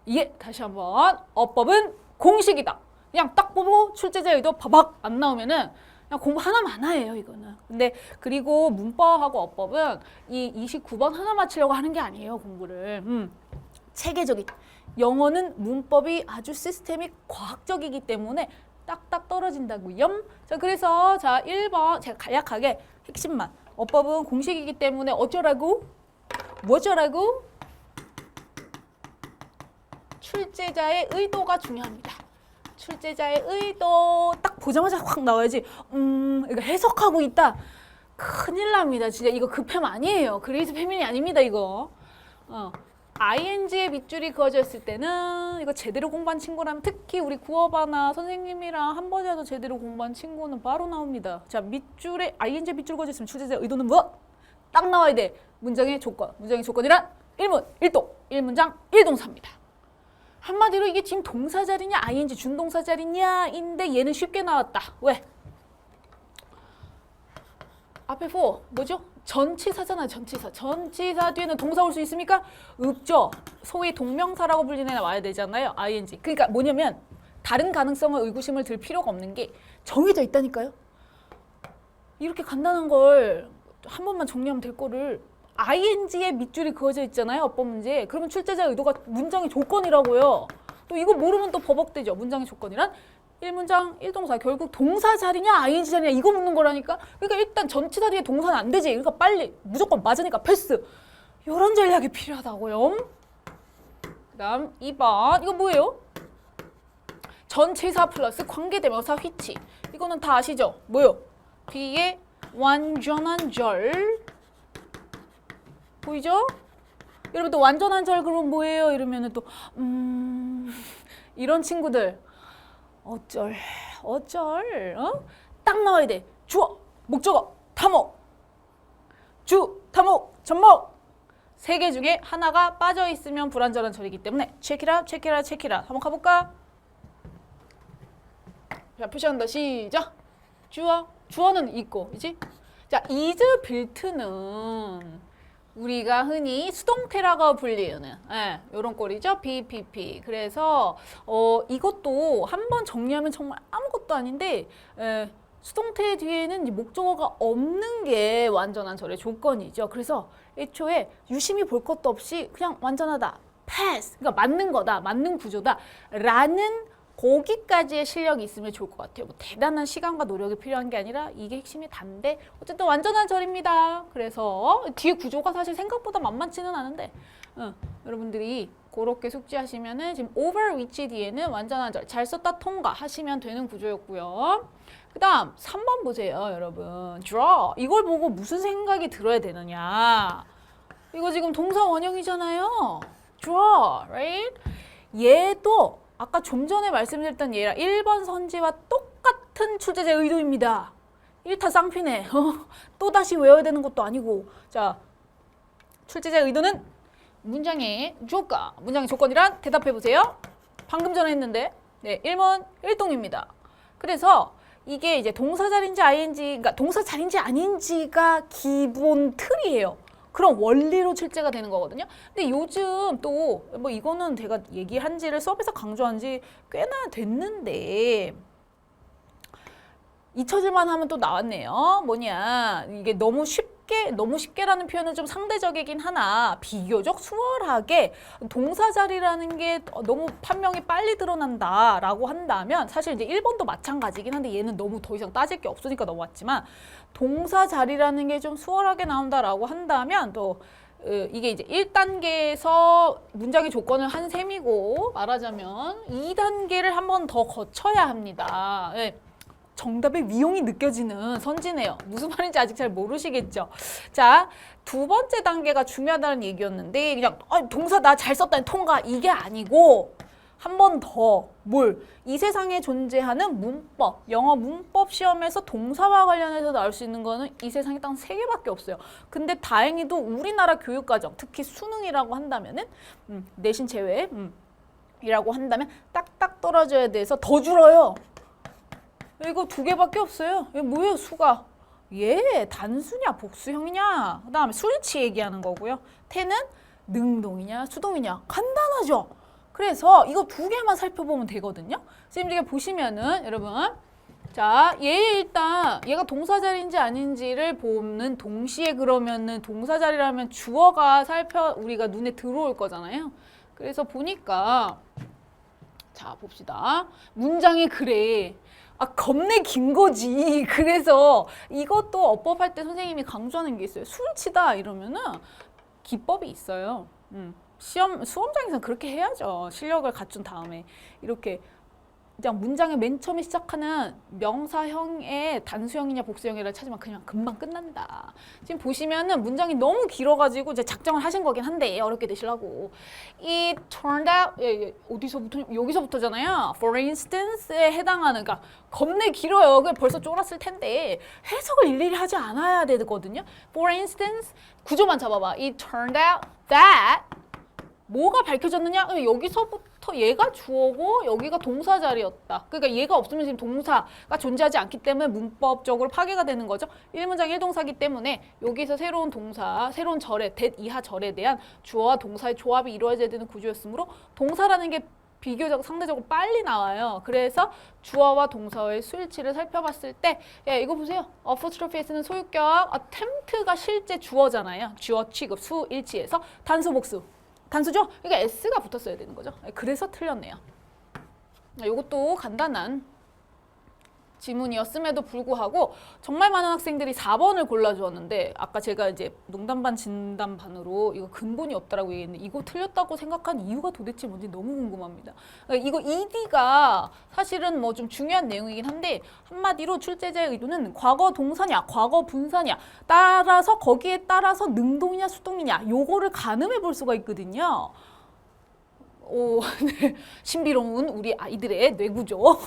예, 다시 한번 어법은 공식이다. 그냥 딱 보고 출제자 의도 바박 안 나오면은 그냥 공부 하나만 하나예요, 이거는. 근데 그리고 문법하고 어법은 이 29번 하나 맞추려고 하는 게 아니에요, 공부를. 체계적인. 영어는 문법이 아주 시스템이 과학적이기 때문에 딱딱 떨어진다고요. 자, 그래서 자 1번 제가 간략하게 핵심만. 어법은 공식이기 때문에 어쩌라고? 뭐쩌라고? 출제자의 의도가 중요합니다. 출제자의 의도 딱 보자마자 확 나와야지. 이거 해석하고 있다. 큰일 납니다. 진짜 이거 급함 아니에요. 그레이스 패밀리 아닙니다. 이거. ing의 밑줄이 그어져 있을 때는 이거 제대로 공부한 친구라면 특히 우리 구어바나 선생님이랑 한 번이라도 제대로 공부한 친구는 바로 나옵니다. 자, 밑줄에 ing 밑줄 그어져 있으면 출제자의 의도는 뭐? 딱 나와야 돼. 문장의 조건. 문장의 조건이란 일문, 일동, 일문장, 일동사입니다. 한마디로 이게 지금 동사 자리냐 ing 준동사 자리냐 인데 얘는 쉽게 나왔다. 왜? 앞에 for 뭐죠? 전치사잖아요. 전치사. 전치사 뒤에는 동사 올 수 있습니까? 없죠. 소위 동명사라고 불리는 애 와야 되잖아요. ing. 그러니까 뭐냐면 다른 가능성을 의구심을 들 필요가 없는 게 정해져 있다니까요. 이렇게 간단한 걸 한 번만 정리하면 될 거를 ing의 밑줄이 그어져 있잖아요. 어법 문제. 그러면 출제자 의도가 문장의 조건이라고요. 또 이거 모르면 또 버벅대죠. 문장의 조건이란 1문장 1동사. 결국 동사 자리냐 ing 자리냐 이거 묻는 거라니까. 그러니까 일단 전치사 뒤에 동사는 안 되지. 그러니까 빨리 무조건 맞으니까 패스. 이런 전략이 필요하다고요. 그 다음 2번. 이거 뭐예요? 전치사 플러스 관계대명사 which. 이거는 다 아시죠? 뭐요? 뒤에 완전한 절. 보이죠? 여러분 또 완전한 절 그럼 뭐예요? 이러면은 또 이런 친구들 어쩔 딱 나와야 돼. 주어, 목적어, 타목, 주, 타목, 접목. 세 개 중에 하나가 빠져 있으면 불완전한 절이기 때문에 check it out, check it out, check it out. 한번 가볼까? 자, 표시한다. 시작. 주어는 있고, 그지? 자, is built는 우리가 흔히 수동태라고 불리는 이런 꼴이죠. BPP. 그래서 이것도 한번 정리하면 정말 아무것도 아닌데 수동태 뒤에는 목적어가 없는 게 완전한 절의 조건이죠. 그래서 애초에 유심히 볼 것도 없이 그냥 완전하다. pass. 그러니까 맞는 거다. 맞는 구조다. 라는 거기까지의 실력이 있으면 좋을 것 같아요. 뭐 대단한 시간과 노력이 필요한 게 아니라 이게 핵심이 단데 어쨌든 완전한 절입니다. 그래서 뒤에 구조가 사실 생각보다 만만치는 않은데 여러분들이 그렇게 숙지하시면은 지금 over which 뒤에는 완전한 절 잘 썼다 통과 하시면 되는 구조였고요. 그 다음 3번 보세요, 여러분. draw. 이걸 보고 무슨 생각이 들어야 되느냐. 이거 지금 동사 원형이잖아요. draw, right? 얘도 아까 좀 전에 말씀드렸던 얘랑 1번 선지와 똑같은 출제자의 의도입니다. 1타 쌍피네. 또다시 외워야 되는 것도 아니고. 자, 출제자의 의도는 문장의 조건. 문장의 조건이란 대답해보세요. 방금 전에 했는데 네, 1문 1동입니다. 그래서 이게 이제 동사 자리인지 ing, 그러니까 동사 자리인지 아닌지가 기본 틀이에요. 그런 원리로 출제가 되는 거거든요. 근데 요즘 또 뭐 이거는 제가 얘기한 지를 수업에서 강조한 지 꽤나 됐는데 잊혀질만 하면 또 나왔네요. 뭐냐, 이게 너무 쉽게라는 표현은 좀 상대적이긴 하나 비교적 수월하게 동사 자리라는 게 너무 판명이 빨리 드러난다라고 한다면 사실 이제 1번도 마찬가지긴 한데 얘는 너무 더 이상 따질 게 없으니까 넘어왔지만 동사 자리라는 게 좀 수월하게 나온다라고 한다면 또 이게 이제 1단계에서 문장의 조건을 한 셈이고 말하자면 2단계를 한 번 더 거쳐야 합니다. 네. 정답의 위용이 느껴지는 선지네요. 무슨 말인지 아직 잘 모르시겠죠? 자, 두 번째 단계가 중요하다는 얘기였는데 그냥 동사 나 잘 썼다니 통과 이게 아니고 한 번 더 이 세상에 존재하는 문법, 영어 문법 시험에서 동사와 관련해서 나올 수 있는 거는 이 세상에 딱 3개밖에 없어요. 근데 다행히도 우리나라 교육과정, 특히 수능이라고 한다면은 내신 제외 이라고 한다면 딱딱 떨어져야 돼서 더 줄어요. 이거 2개밖에 없어요. 이게 뭐예요, 수가? 단수냐, 복수형이냐. 그 다음에 수일치 얘기하는 거고요. 태는 능동이냐, 수동이냐. 간단하죠? 그래서 이거 2개만 살펴보면 되거든요. 지금 이렇게 보시면은, 여러분. 자, 일단 얘가 동사 자리인지 아닌지를 보는 동시에 그러면은 동사 자리라면 주어가 우리가 눈에 들어올 거잖아요. 그래서 보니까, 자, 봅시다. 문장이 그래. 겁내 긴 거지. 그래서 이것도 어법할 때 선생님이 강조하는 게 있어요. 수일치다 이러면은 기법이 있어요. 수험장에서는 그렇게 해야죠. 실력을 갖춘 다음에 이렇게 그냥 문장의 맨 처음에 시작하는 명사형의 단수형이냐 복수형이냐 찾으면 그냥 금방 끝난다. 지금 보시면은 문장이 너무 길어가지고 이제 작정을 하신 거긴 한데 어렵게 되시려고. It turned out 여기서부터잖아요. For instance에 해당하는 그러니까 겁내 길어요. 그냥 벌써 쫄았을 텐데 해석을 일일이 하지 않아야 되거든요. For instance 구조만 잡아봐. It turned out that 뭐가 밝혀졌느냐? 여기서부터 얘가 주어고 여기가 동사 자리였다. 그러니까 얘가 없으면 지금 동사가 존재하지 않기 때문에 문법적으로 파괴가 되는 거죠. 1문장 1동사기 때문에 여기서 새로운 동사, 새로운 절에, that 이하 절에 대한 주어와 동사의 조합이 이루어져야 되는 구조였으므로 동사라는 게 비교적 상대적으로 빨리 나와요. 그래서 주어와 동사의 수일치를 살펴봤을 때 이거 보세요. apostrophe에서는 소유격, attempt가 실제 주어잖아요. 주어 취급, 수일치에서 단수 복수. 단수죠? 그러니까 S가 붙었어야 되는 거죠. 그래서 틀렸네요. 이것도 간단한 지문이었음에도 불구하고 정말 많은 학생들이 4번을 골라주었는데 아까 제가 이제 농담반 진담반으로 이거 근본이 없다라고 얘기했는데 이거 틀렸다고 생각한 이유가 도대체 뭔지 너무 궁금합니다. 이거 ED가 사실은 뭐 좀 중요한 내용이긴 한데 한마디로 출제자의 의도는 과거 동사냐 과거 분사냐 따라서 거기에 따라서 능동이냐 수동이냐 요거를 가늠해 볼 수가 있거든요. 네. 신비로운 우리 아이들의 뇌구조.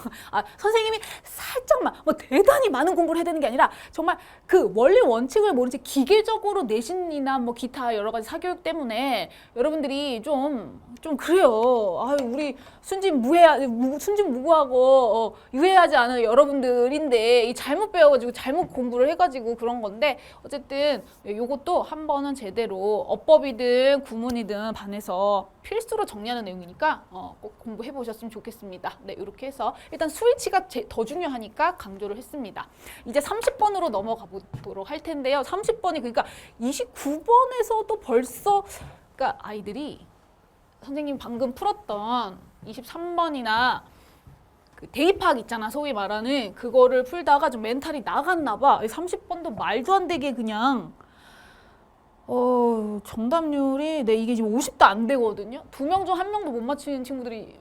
선생님이 살짝만 뭐 대단히 많은 공부를 해야 되는 게 아니라 정말 그 원리 원칙을 모른 채 기계적으로 내신이나 뭐 기타 여러 가지 사교육 때문에 여러분들이 좀 그래요. 우리 순진무구하고 유해하지 않은 여러분들인데 이 잘못 배워가지고 잘못 공부를 해가지고 그런 건데 어쨌든 요것도 한 번은 제대로 어법이든 구문이든 반에서 필수로 정리하는 내용이니까 꼭 공부해 보셨으면 좋겠습니다. 네, 이렇게 해서 일단 수일치가 더 중요하니까 강조를 했습니다. 이제 30번으로 넘어가 보도록 할 텐데요. 30번이 그러니까 29번에서도 벌써 그러니까 아이들이 선생님 방금 풀었던 23번이나 그 대입학 있잖아, 소위 말하는 그거를 풀다가 좀 멘탈이 나갔나 봐. 30번도 말도 안 되게 그냥 정답률이 이게 지금 50도 안 되거든요. 2명 중 1명도 못 맞히는 친구들이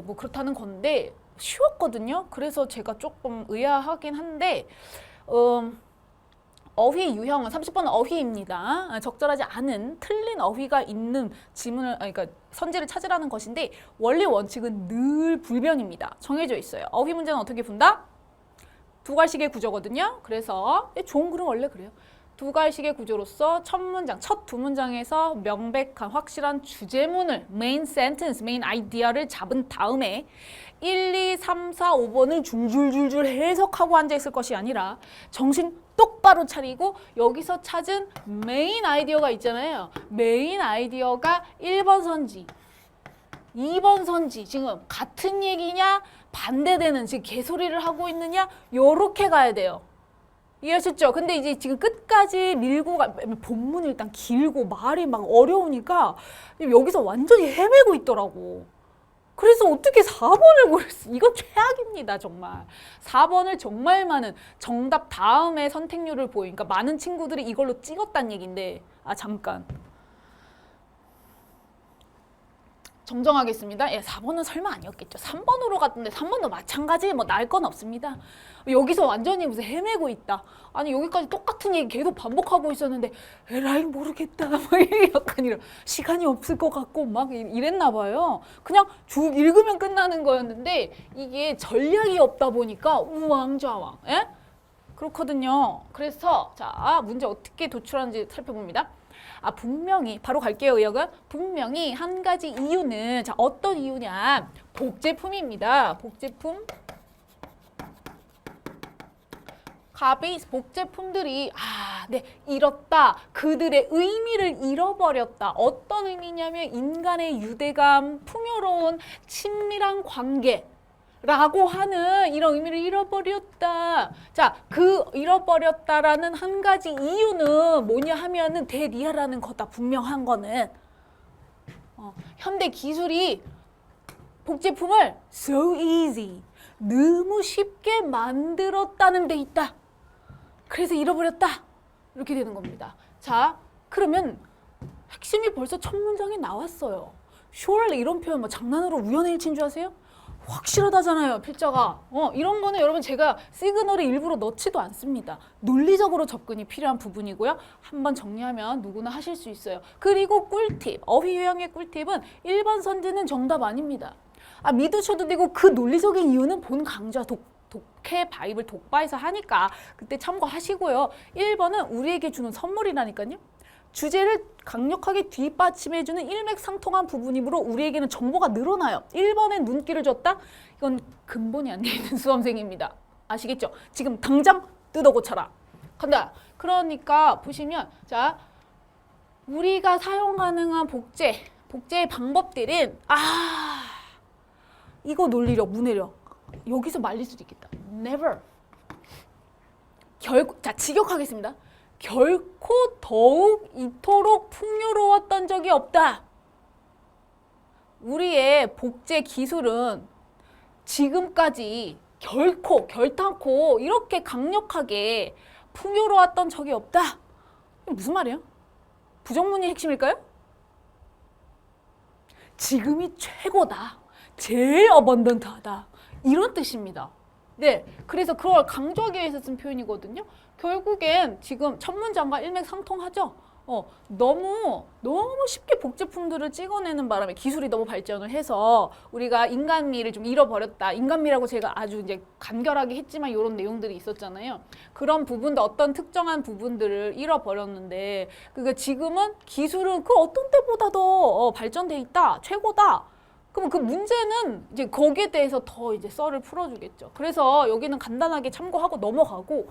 뭐 그렇다는 건데 쉬웠거든요. 그래서 제가 조금 의아하긴 한데 어휘 유형은 30번은 어휘입니다. 적절하지 않은 틀린 어휘가 있는 지문을 그러니까 선지를 찾으라는 것인데 원리 원칙은 늘 불변입니다. 정해져 있어요. 어휘 문제는 어떻게 푼다? 2가지의 구조거든요. 그래서 좋은 글은 원래 그래요. 두 가지식의 구조로서 첫 문장, 첫 두 문장에서 명백한 확실한 주제문을 main sentence, main idea를 잡은 다음에 1, 2, 3, 4, 5번을 줄줄줄줄 해석하고 앉아있을 것이 아니라 정신 똑바로 차리고 여기서 찾은 메인 아이디어가 있잖아요. 메인 아이디어가 1번 선지, 2번 선지 지금 같은 얘기냐 반대되는 지금 개소리를 하고 있느냐 요렇게 가야 돼요. 이해하셨죠? 근데 이제 지금 끝까지 밀고 본문이 일단 길고 말이 막 어려우니까 여기서 완전히 헤매고 있더라고. 그래서 어떻게 4번을 고르지? 이건 최악입니다, 정말. 4번을 정말 많은 정답 다음에 선택률을 보이니까 많은 친구들이 이걸로 찍었다는 얘기인데 잠깐. 정정하겠습니다. 예, 4번은 설마 아니었겠죠. 3번으로 갔는데 3번도 마찬가지 뭐 날 건 없습니다. 여기서 완전히 무슨 헤매고 있다. 아니 여기까지 똑같은 얘기 계속 반복하고 있었는데 에라이 모르겠다. 막 약간 이런 시간이 없을 것 같고 막 이랬나 봐요. 그냥 쭉 읽으면 끝나는 거였는데 이게 전략이 없다 보니까 우왕좌왕. 예? 그렇거든요. 그래서 자 문제 어떻게 도출하는지 살펴봅니다. 분명히 바로 갈게요. 의역은 분명히 한 가지 이유는 자 어떤 이유냐 복제품입니다. 복제품 갑이 복제품들이 네 잃었다. 그들의 의미를 잃어버렸다. 어떤 의미냐면 인간의 유대감, 풍요로운 친밀한 관계 라고 하는 이런 의미를 잃어버렸다. 자, 그 잃어버렸다라는 한 가지 이유는 뭐냐 하면은 대리아라는 거다. 분명한 거는 현대 기술이 복제품을 so easy 너무 쉽게 만들었다는 데 있다. 그래서 잃어버렸다. 이렇게 되는 겁니다. 자, 그러면 핵심이 벌써 첫 문장에 나왔어요. surely 이런 표현 뭐 장난으로 우연의 일치인 줄 아세요? 확실하다잖아요, 필자가. 이런 거는 여러분 제가 시그널을 일부러 넣지도 않습니다. 논리적으로 접근이 필요한 부분이고요. 한번 정리하면 누구나 하실 수 있어요. 그리고 꿀팁, 어휘 유형의 꿀팁은 1번 선지는 정답 아닙니다. 믿으셔도 되고 그 논리적인 이유는 본 강좌 독해 바이블 독바에서 하니까 그때 참고하시고요. 1번은 우리에게 주는 선물이라니까요. 주제를 강력하게 뒷받침해주는 일맥상통한 부분이므로 우리에게는 정보가 늘어나요. 1번에 눈길을 줬다? 이건 근본이 안 돼 있는 수험생입니다. 아시겠죠? 지금 당장 뜯어 고쳐라. 간다. 그러니까 보시면 자 우리가 사용 가능한 복제의 방법들은 이거 논리력, 문해력 여기서 말릴 수도 있겠다. Never. 자 직역하겠습니다. 결코 더욱 이토록 풍요로웠던 적이 없다. 우리의 복제 기술은 지금까지 결탄코 이렇게 강력하게 풍요로웠던 적이 없다. 이게 무슨 말이에요? 부정문이 핵심일까요? 지금이 최고다. 제일 어번던트하다. 이런 뜻입니다. 네, 그래서 그걸 강조하기 위해서 쓴 표현이거든요. 결국엔 지금 첫 문장과 일맥상통하죠. 너무 쉽게 복제품들을 찍어내는 바람에 기술이 너무 발전을 해서 우리가 인간미를 좀 잃어버렸다. 인간미라고 제가 아주 이제 간결하게 했지만 이런 내용들이 있었잖아요. 그런 부분도 어떤 특정한 부분들을 잃어버렸는데 그러니까 지금은 기술은 그 어떤 때보다도 발전돼 있다. 최고다. 그럼 그 문제는 이제 거기에 대해서 더 이제 썰을 풀어주겠죠. 그래서 여기는 간단하게 참고하고 넘어가고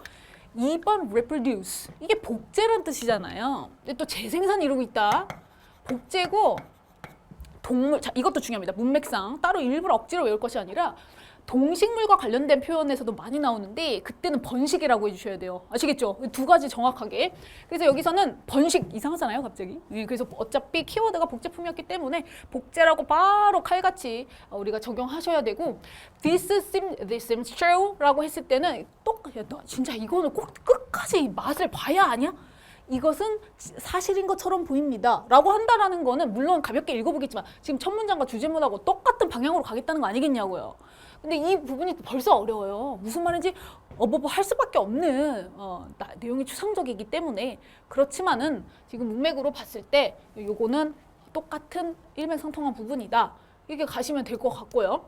2번 reproduce 이게 복제란 뜻이잖아요. 근데 또 재생산 이루고 있다. 복제고 동물 자 이것도 중요합니다. 문맥상 따로 일부러 억지로 외울 것이 아니라 동식물과 관련된 표현에서도 많이 나오는데 그때는 번식이라고 해주셔야 돼요. 아시겠죠? 두 가지 정확하게. 그래서 여기서는 번식 이상하잖아요, 갑자기. 그래서 어차피 키워드가 복제품이었기 때문에 복제라고 바로 칼같이 우리가 적용하셔야 되고 this seems true라고 했을 때는 진짜 이거는 꼭 끝까지 맛을 봐야 아냐? 이것은 사실인 것처럼 보입니다. 라고 한다라는 거는 물론 가볍게 읽어보겠지만 지금 첫 문장과 주제문하고 똑같은 방향으로 가겠다는 거 아니겠냐고요. 근데 이 부분이 벌써 어려워요. 무슨 말인지 할 수밖에 없는 내용이 추상적이기 때문에 그렇지만은 지금 문맥으로 봤을 때 요거는 똑같은 일맥상통한 부분이다. 이렇게 가시면 될 것 같고요.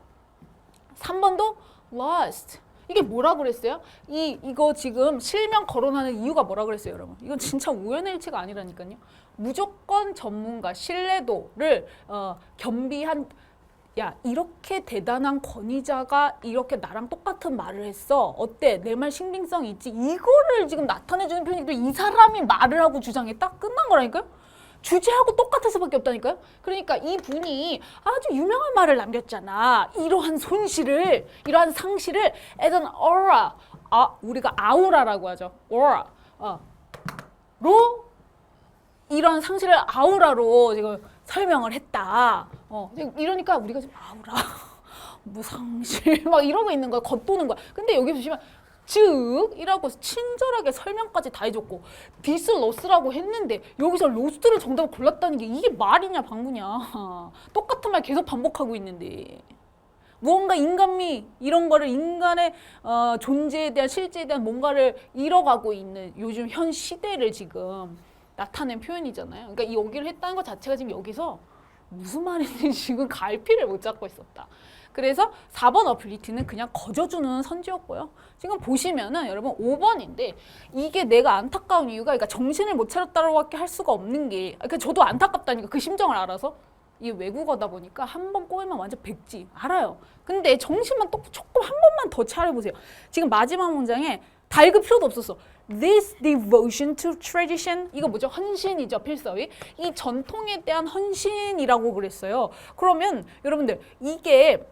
3번도 lost. 이게 뭐라 그랬어요? 이거 지금 실명 거론하는 이유가 뭐라 그랬어요, 여러분? 이건 진짜 우연의 일치가 아니라니까요. 무조건 전문가, 신뢰도를 겸비한 야, 이렇게 대단한 권위자가 이렇게 나랑 똑같은 말을 했어. 어때? 내 말 신빙성 있지? 이거를 지금 나타내주는 표현인데 이 사람이 말을 하고 주장했다? 끝난 거라니까요? 주제하고 똑같아서밖에 없다니까요? 그러니까 이 분이 아주 유명한 말을 남겼잖아. 이러한 손실을, 이러한 상실을 as an aura, 우리가 아우라라고 하죠. aura, 로 이런 상실을 아우라로 지금 설명을 했다. 이러니까 우리가 지금 아우라, 뭐 상실 막 이러고 있는 거야. 겉도는 거야. 근데 여기 보시면 즉 이라고 친절하게 설명까지 다 해줬고 디스 로스라고 했는데 여기서 로스트를 정답을 골랐다는 게 이게 말이냐 방구냐. 똑같은 말 계속 반복하고 있는데 무언가 인간미 이런 거를 인간의 존재에 대한 실제에 대한 뭔가를 잃어가고 있는 요즘 현 시대를 지금 나타낸 표현이잖아요. 그러니까 이 여기를 했다는 것 자체가 지금 여기서 무슨 말인지 지금 갈피를 못 잡고 있었다. 그래서 4번 어빌리티는 그냥 거저주는 선지였고요. 지금 보시면은 여러분 5번인데 이게 내가 안타까운 이유가 그러니까 정신을 못 차렸다고밖에 할 수가 없는 게 그러니까 저도 안타깝다니까 그 심정을 알아서 이게 외국어다 보니까 한 번 꼬이면 완전 백지 알아요. 근데 정신만 또 조금 한 번만 더 차려보세요. 지금 마지막 문장에 다 읽을 필요도 없었어. This devotion to tradition 이거 뭐죠? 헌신이죠. 필서위. 이 전통에 대한 헌신이라고 그랬어요. 그러면 여러분들 이게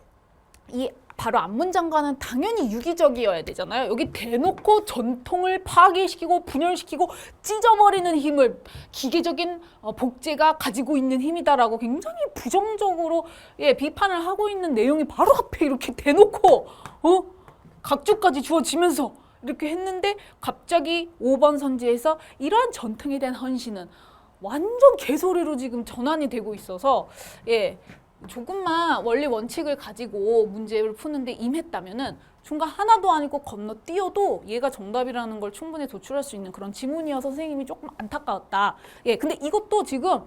이 바로 앞문장과는 당연히 유기적이어야 되잖아요. 여기 대놓고 전통을 파괴시키고 분열시키고 찢어버리는 힘을 기계적인 복제가 가지고 있는 힘이다라고 굉장히 부정적으로 비판을 하고 있는 내용이 바로 앞에 이렇게 대놓고 각주까지 주어지면서 이렇게 했는데 갑자기 5번 선지에서 이러한 전통에 대한 헌신은 완전 개소리로 지금 전환이 되고 있어서 조금만 원리 원칙을 가지고 문제를 푸는데 임했다면은 중간 하나도 아니고 건너뛰어도 얘가 정답이라는 걸 충분히 도출할 수 있는 그런 지문이어서 선생님이 조금 안타까웠다. 근데 이것도 지금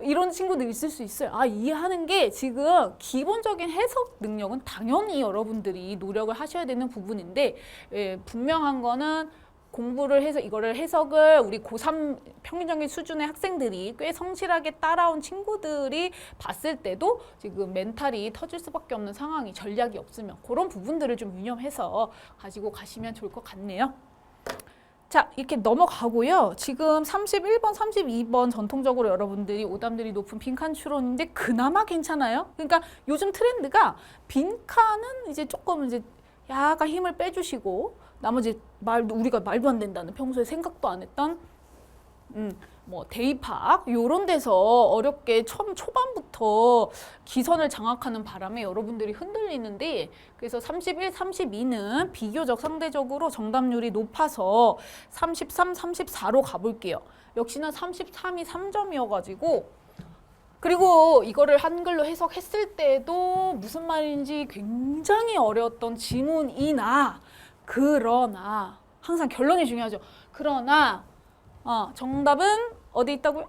이런 친구들 있을 수 있어요. 이해하는 게 지금 기본적인 해석 능력은 당연히 여러분들이 노력을 하셔야 되는 부분인데 분명한 거는 공부를 해서 이거를 해석을 우리 고3 평균적인 수준의 학생들이 꽤 성실하게 따라온 친구들이 봤을 때도 지금 멘탈이 터질 수밖에 없는 상황이 전략이 없으면 그런 부분들을 좀 유념해서 가지고 가시면 좋을 것 같네요. 자, 이렇게 넘어가고요. 지금 31번, 32번 전통적으로 여러분들이 오답률이 높은 빈칸 추론인데 그나마 괜찮아요. 그러니까 요즘 트렌드가 빈칸은 이제 조금 이제 약간 힘을 빼주시고 나머지 우리가 말도 안 된다는 평소에 생각도 안 했던 뭐 대입학 요런 데서 어렵게 처음 초반부터 기선을 장악하는 바람에 여러분들이 흔들리는데 그래서 31, 32는 비교적 상대적으로 정답률이 높아서 33, 34로 가볼게요. 역시나 33이 3점이어가지고 그리고 이거를 한글로 해석했을 때도 무슨 말인지 굉장히 어려웠던 지문이나 그러나 항상 결론이 중요하죠. 그러나 정답은 어디 있다고요?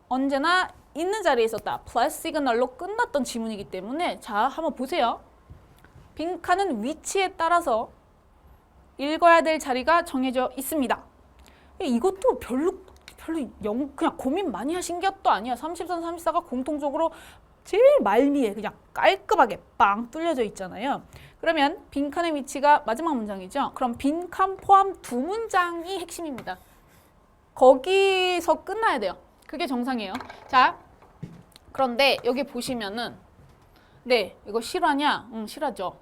언제나 있는 자리에 있었다. 플러스 시그널로 끝났던 지문이기 때문에 자 한번 보세요. 빈칸은 위치에 따라서 읽어야 될 자리가 정해져 있습니다. 이것도 별로 그냥 고민 많이 하신 것도 아니야. 33, 34가 공통적으로 제일 말미에 그냥 깔끔하게 빵 뚫려져 있잖아요. 그러면 빈칸의 위치가 마지막 문장이죠. 그럼 빈칸 포함 두 문장이 핵심입니다. 거기서 끝나야 돼요. 그게 정상이에요. 자, 그런데 여기 보시면은 이거 실화냐? 실화죠.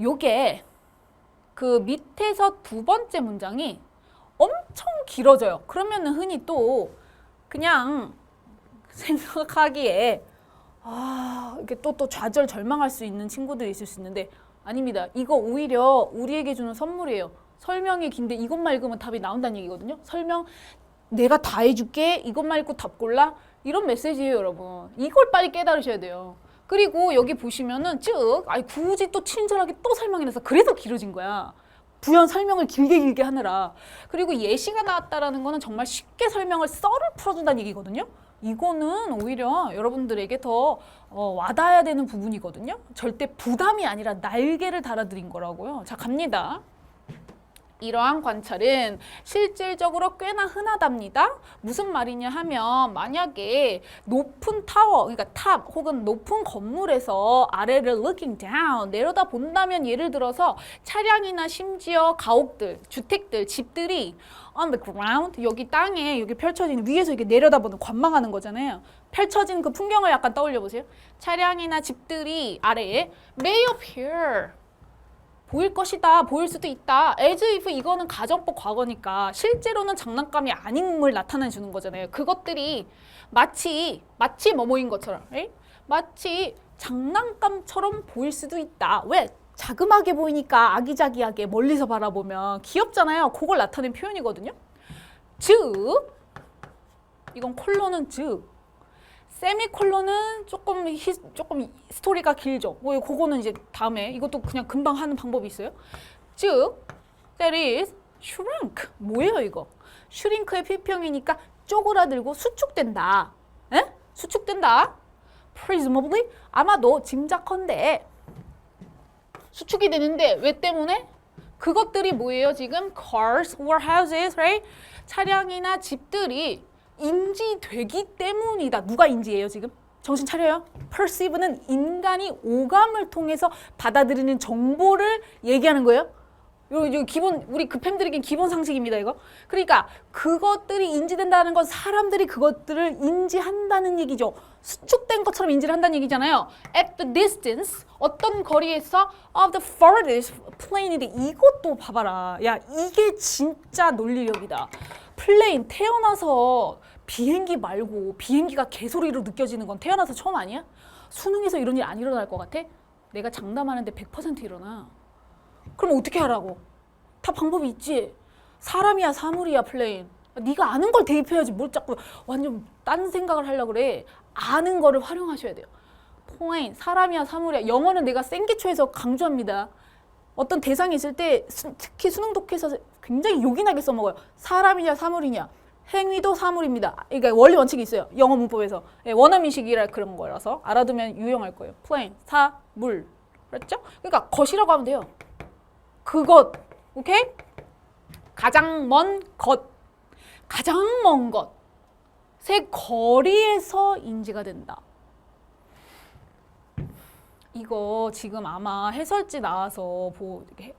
요게 그 밑에서 두 번째 문장이 엄청 길어져요. 그러면은 흔히 또 그냥 생각하기에 이렇게 또 좌절 절망할 수 있는 친구들이 있을 수 있는데 아닙니다. 이거 오히려 우리에게 주는 선물이에요. 설명이 긴데 이것만 읽으면 답이 나온다는 얘기거든요. 설명 내가 다 해줄게. 이것만 읽고 답 골라. 이런 메시지예요, 여러분. 이걸 빨리 깨달으셔야 돼요. 그리고 여기 보시면은 굳이 또 친절하게 또 설명해놔서 그래서 길어진 거야. 부연 설명을 길게 하느라. 그리고 예시가 나왔다라는 거는 정말 쉽게 설명을 썰을 풀어준다는 얘기거든요. 이거는 오히려 여러분들에게 더 와닿아야 되는 부분이거든요. 절대 부담이 아니라 날개를 달아드린 거라고요. 자, 갑니다. 이러한 관찰은 실질적으로 꽤나 흔하답니다. 무슨 말이냐 하면 만약에 높은 타워, 그러니까 탑 혹은 높은 건물에서 아래를 looking down, 내려다 본다면 예를 들어서 차량이나 심지어 가옥들, 주택들, 집들이 on the ground, 여기 땅에 여기 펼쳐진 위에서 이렇게 내려다보는 관망하는 거잖아요. 펼쳐진 그 풍경을 약간 떠올려 보세요. 차량이나 집들이 아래에 may appear, 보일 것이다, 보일 수도 있다. as if 이거는 가정법 과거니까 실제로는 장난감이 아님을 나타내 주는 거잖아요. 그것들이 마치 뭐뭐인 것처럼, 마치 장난감처럼 보일 수도 있다. 왜? 자그마하게 보이니까 아기자기하게 멀리서 바라보면 귀엽잖아요. 그걸 나타낸 표현이거든요. 즉, 이건 콜론은 즉, 세미콜론은 조금 스토리가 길죠. 뭐 그거는 이제 다음에 이것도 그냥 금방 하는 방법이 있어요. 즉, that is shrunk. 뭐예요 이거? shrink의 필평이니까 쪼그라들고 수축된다. 에? 수축된다. presumably 아마도 짐작컨대 수축이 되는데 왜 때문에? 그것들이 뭐예요 지금? cars or houses, right? 차량이나 집들이 인지되기 때문이다. 누가 인지해요 지금? 정신 차려요. perceive는 인간이 오감을 통해서 받아들이는 정보를 얘기하는 거예요. 요 기본 우리 급햄들에겐 기본 상식입니다 이거. 그러니까 그것들이 인지된다는 건 사람들이 그것들을 인지한다는 얘기죠. 수축된 것처럼 인지를 한다는 얘기잖아요. At the distance, 어떤 거리에서 of the farthest plane인데 이것도 봐봐라. 야 이게 진짜 논리력이다. 플레인 태어나서 비행기 말고 비행기가 개소리로 느껴지는 건 태어나서 처음 아니야? 수능에서 이런 일 안 일어날 것 같아? 내가 장담하는데 100% 일어나. 그럼 어떻게 하라고? 다 방법이 있지. 사람이야 사물이야 플레인. 네가 아는 걸 대입해야지 뭘 자꾸 완전 딴 생각을 하려고 그래. 아는 거를 활용하셔야 돼요. 플레인, 사람이야 사물이야. 영어는 내가 생기초에서 강조합니다. 어떤 대상이 있을 때 특히 수능 독해에서 굉장히 요긴하게 써먹어요. 사람이냐 사물이냐. 행위도 사물입니다. 그러니까 원리 원칙이 있어요. 영어 문법에서. 원어민식이라 그런 거라서 알아두면 유용할 거예요. plain, 사물. 그렇죠? 그러니까 것이라고 하면 돼요. 그것. 오케이? 가장 먼 것. 가장 먼 것의 거리에서 인지가 된다. 이거 지금 아마 해설지 나와서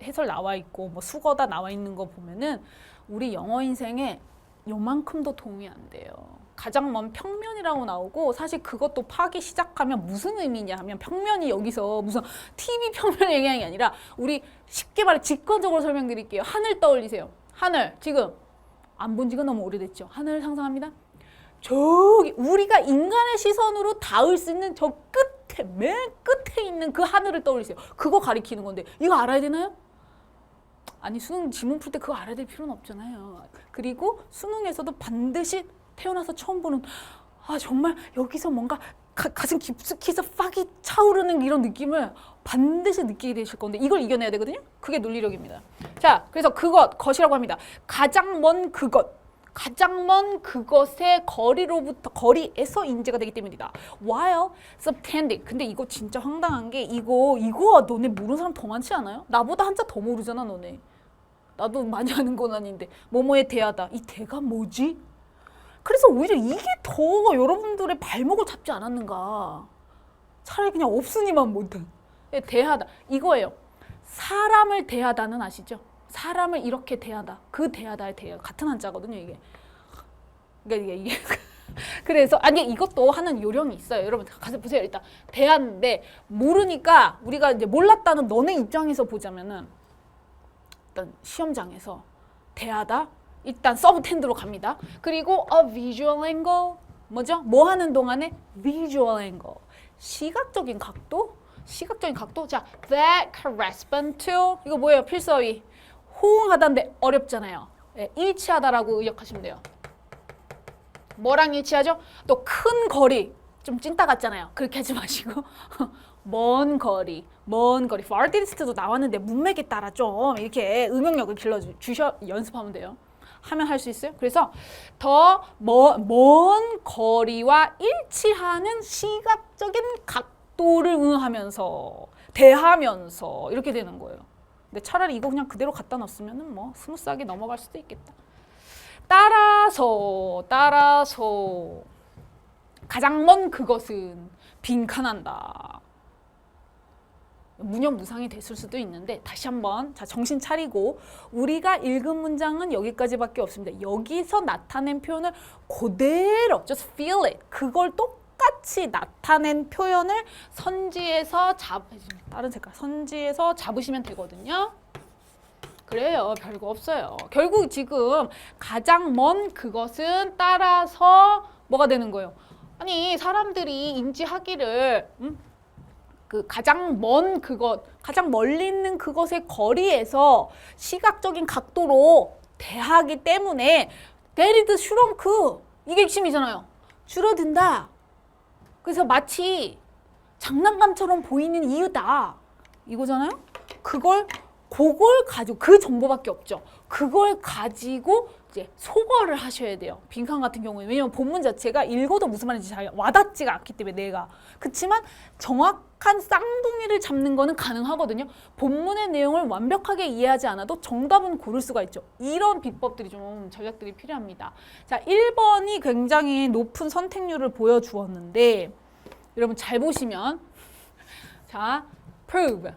해설 나와 있고 뭐 수거다 나와 있는 거 보면은 우리 영어 인생에 요만큼도 도움이 안 돼요. 가장 먼 평면이라고 나오고 사실 그것도 파기 시작하면 무슨 의미냐 하면 평면이 여기서 무슨 TV 평면을 얘기하는 게 아니라 우리 쉽게 말해 직관적으로 설명드릴게요. 하늘 떠올리세요. 하늘 지금 안 본 지가 너무 오래됐죠. 하늘 상상합니다. 저기 우리가 인간의 시선으로 닿을 수 있는 저 끝에 맨 끝에 있는 그 하늘을 떠올리세요. 그거 가리키는 건데 이거 알아야 되나요? 아니 수능 지문 풀 때 그거 알아야 될 필요는 없잖아요. 그리고 수능에서도 반드시 태어나서 처음 보는 정말 여기서 뭔가 가슴 깊숙이서 팍이 차오르는 이런 느낌을 반드시 느끼게 되실 건데 이걸 이겨내야 되거든요. 그게 논리력입니다. 자, 그래서 것이라고 합니다. 가장 먼 가장 먼 그것의 거리에서 인지가 되기 때문이다. While subtending. 근데 이거 진짜 황당한 게 이거 너네 모르는 사람 더 많지 않아요? 나보다 한자 더 모르잖아 너네. 나도 많이 아는 건 아닌데 뭐뭐에 대하다. 이 대가 뭐지? 그래서 오히려 이게 더 여러분들의 발목을 잡지 않았는가. 차라리 그냥 없으니만 못한. 대하다. 이거예요. 사람을 대하다는 아시죠? 사람을 이렇게 대하다. 그 대하다의 대하. 같은 한자거든요, 이게. 그러니까 이게. 그래서, 이것도 하는 요령이 있어요. 여러분, 가서 보세요. 일단, 대하는데, 모르니까, 우리가 이제 몰랐다는 너네 입장에서 보자면은, 일단 시험장에서 대하다. 일단 서브텐드로 갑니다. 그리고 a visual angle. 뭐죠? 뭐 하는 동안에? visual angle. 시각적인 각도? 자, that correspond to. 이거 뭐예요? 필서위. 호응하다인데 어렵잖아요. 네, 일치하다라고 의역하시면 돼요. 뭐랑 일치하죠? 또 큰 거리. 좀 찐따 같잖아요. 그렇게 하지 마시고 먼 거리. far dist도 나왔는데 문맥에 따라 좀 이렇게 응용력을 길러주셔 연습하면 돼요. 하면 할 수 있어요. 그래서 더 먼 거리와 일치하는 시각적인 각도를 응하면서 대하면서 이렇게 되는 거예요. 근데 차라리 이거 그냥 그대로 갖다 놨으면은 뭐 스무스하게 넘어갈 수도 있겠다. 따라서 가장 먼 그것은 빈칸한다. 무념무상이 됐을 수도 있는데 다시 한번 자 정신 차리고 우리가 읽은 문장은 여기까지밖에 없습니다. 여기서 나타낸 표현을 그대로 just feel it 그걸 똑같이 나타낸 표현을 선지에서 다른 색깔 선지에서 잡으시면 되거든요. 그래요. 별거 없어요. 결국 지금 가장 먼 그것은 따라서 뭐가 되는 거예요? 아니 사람들이 인지하기를 그 가장 먼 그것, 가장 멀리 있는 그것의 거리에서 시각적인 각도로 대하기 때문에 that is shrunk 이게 핵심이잖아요. 줄어든다. 그래서 마치 장난감처럼 보이는 이유다. 이거잖아요. 그걸 가지고 그 정보밖에 없죠. 그걸 가지고 이제 소거를 하셔야 돼요. 빈칸 같은 경우에 왜냐면 본문 자체가 읽어도 무슨 말인지 잘 와닿지가 않기 때문에 내가 그렇지만 정확한 쌍둥이를 잡는 거는 가능하거든요. 본문의 내용을 완벽하게 이해하지 않아도 정답은 고를 수가 있죠. 이런 비법들이 좀 전략들이 필요합니다. 자, 1번이 굉장히 높은 선택률을 보여주었는데 여러분 잘 보시면 자, prove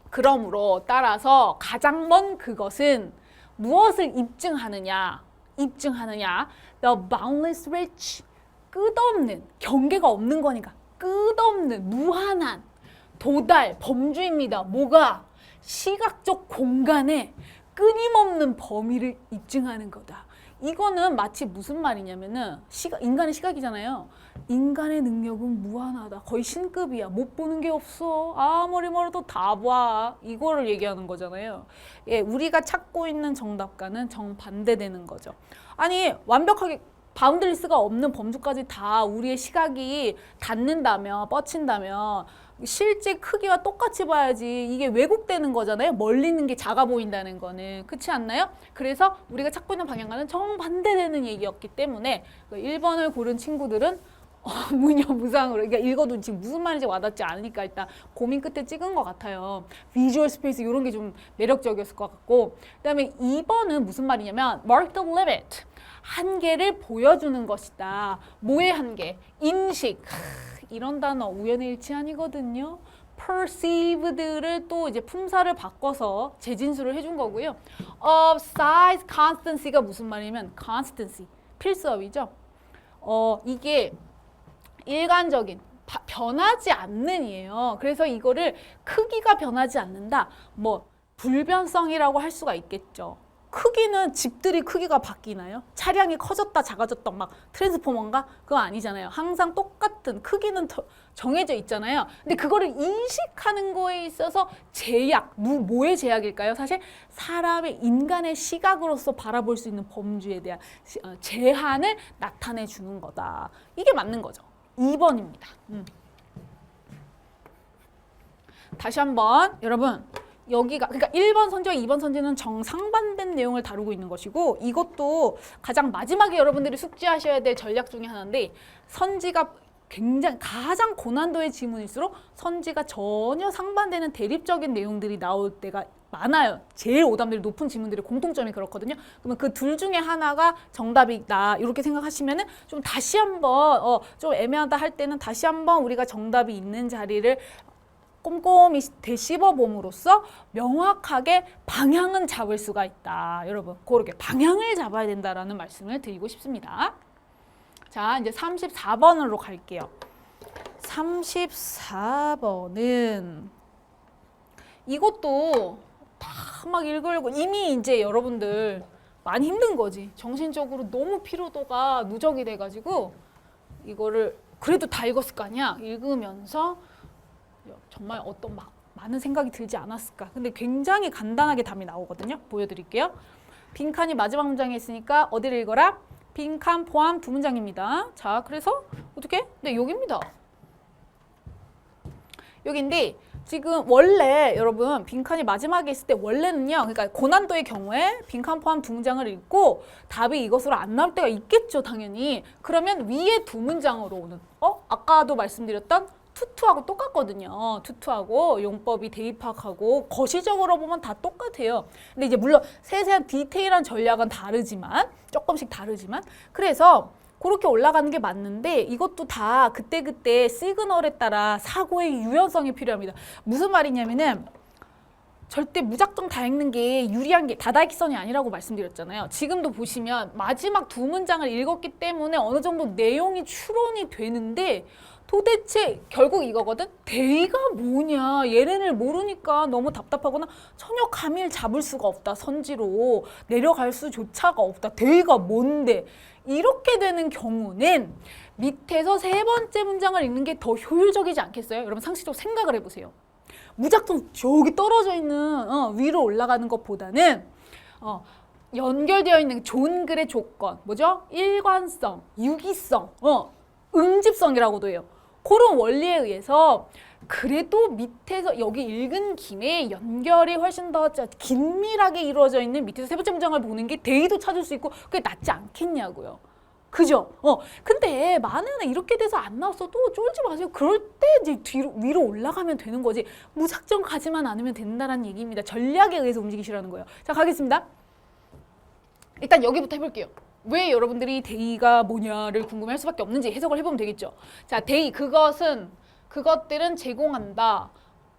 그러므로 따라서 가장 먼 그것은 무엇을 입증하느냐? The boundless reach, 끝없는, 경계가 없는 거니까 끝없는, 무한한 도달, 범주입니다. 뭐가? 시각적 공간에 끊임없는 범위를 입증하는 거다. 이거는 마치 무슨 말이냐면은 인간의 시각이잖아요. 인간의 능력은 무한하다. 거의 신급이야. 못 보는 게 없어. 아무리 멀어도 다 봐. 이거를 얘기하는 거잖아요. 예, 우리가 찾고 있는 정답과는 정반대되는 거죠. 아니 완벽하게 바운드리스가 없는 범주까지 다 우리의 시각이 닿는다면 뻗친다면 실제 크기와 똑같이 봐야지 이게 왜곡되는 거잖아요. 멀리 있는 게 작아 보인다는 거는. 그렇지 않나요? 그래서 우리가 찾고 있는 방향과는 정반대되는 얘기였기 때문에 1번을 고른 친구들은 무념무상으로 그러니까 읽어도 지금 무슨 말인지 와닿지 않으니까 일단 고민 끝에 찍은 것 같아요. 비주얼 스페이스 이런 게 좀 매력적이었을 것 같고 그다음에 2번은 무슨 말이냐면 mark the limit 한계를 보여주는 것이다. 뭐의 한계? 인식. 이런 단어 우연의 일치 아니거든요. perceived를 또 이제 품사를 바꿔서 재진수를 해준 거고요. of size constancy가 무슨 말이냐면 constancy 필수어이죠. 이게 일관적인 변하지 않는 이에요. 그래서 이거를 크기가 변하지 않는다. 뭐 불변성이라고 할 수가 있겠죠. 크기는 집들이 크기가 바뀌나요? 차량이 커졌다 작아졌다 막 트랜스포머인가? 그거 아니잖아요. 항상 똑같은 크기는 정해져 있잖아요. 근데 그거를 인식하는 거에 있어서 제약, 뭐의 제약일까요? 사실 사람의 인간의 시각으로서 바라볼 수 있는 범주에 대한 제한을 나타내 주는 거다. 이게 맞는 거죠. 2번입니다. 다시 한번 여러분 여기가 그러니까 1번 선지와 2번 선지는 정상반된 내용을 다루고 있는 것이고 이것도 가장 마지막에 여러분들이 숙지하셔야 될 전략 중에 하나인데 선지가 굉장히 가장 고난도의 지문일수록 선지가 전혀 상반되는 대립적인 내용들이 나올 때가 많아요. 제일 오답률이 높은 지문들의 공통점이 그렇거든요. 그러면 그 둘 중에 하나가 정답이다 이렇게 생각하시면은 좀 다시 한번 좀 애매하다 할 때는 다시 한번 우리가 정답이 있는 자리를 꼼꼼히 되씹어봄으로써 명확하게 방향은 잡을 수가 있다. 여러분 그렇게 방향을 잡아야 된다라는 말씀을 드리고 싶습니다. 자 이제 34번으로 갈게요. 34번은 이것도 다 막 읽으려고 이미 이제 여러분들 많이 힘든 거지. 정신적으로 너무 피로도가 누적이 돼가지고 이거를 그래도 다 읽었을 거 아니야. 읽으면서 정말 어떤 많은 생각이 들지 않았을까. 근데 굉장히 간단하게 답이 나오거든요. 보여드릴게요. 빈칸이 마지막 문장에 있으니까 어디를 읽어라? 빈칸 포함 2문장입니다. 자, 그래서 어떻게? 네, 여기입니다. 여기인데 지금 원래 여러분 빈칸이 마지막에 있을 때 원래는요. 그러니까 고난도의 경우에 빈칸 포함 두 문장을 읽고 답이 이것으로 안 나올 때가 있겠죠. 당연히. 그러면 위에 두 문장으로 오는 아까도 말씀드렸던 투투하고 똑같거든요. 투투하고 용법이 대입학하고 거시적으로 보면 다 똑같아요. 근데 이제 물론 세세한 디테일한 전략은 다르지만 조금씩 다르지만 그래서 그렇게 올라가는 게 맞는데 이것도 다 그때그때 시그널에 따라 사고의 유연성이 필요합니다. 무슨 말이냐면은 절대 무작정 다 읽는 게 유리한 게 다다익선이 아니라고 말씀드렸잖아요. 지금도 보시면 마지막 두 문장을 읽었기 때문에 어느 정도 내용이 추론이 되는데 도대체 결국 이거거든? 대의가 뭐냐? 얘네를 모르니까 너무 답답하거나 전혀 감을 잡을 수가 없다. 선지로 내려갈 수조차가 없다. 대의가 뭔데? 이렇게 되는 경우는 밑에서 세 번째 문장을 읽는 게 더 효율적이지 않겠어요? 여러분 상식적으로 생각을 해보세요. 무작정 저기 떨어져 있는 위로 올라가는 것보다는 연결되어 있는 좋은 글의 조건 뭐죠? 일관성, 유기성, 응집성이라고도 해요. 그런 원리에 의해서 그래도 밑에서 여기 읽은 김에 연결이 훨씬 더 긴밀하게 이루어져 있는 밑에서 세 번째 문장을 보는 게 대의도 찾을 수 있고 그게 낫지 않겠냐고요. 그죠? 근데 만약에 이렇게 돼서 안 나왔어도 쫄지 마세요. 그럴 때 이제 위로 올라가면 되는 거지. 무작정 가지만 않으면 된다는 얘기입니다. 전략에 의해서 움직이시라는 거예요. 자, 가겠습니다. 일단 여기부터 해볼게요. 왜 여러분들이 대의가 뭐냐를 궁금해할 수밖에 없는지 해석을 해보면 되겠죠. 자, 대의 그것들은 제공한다.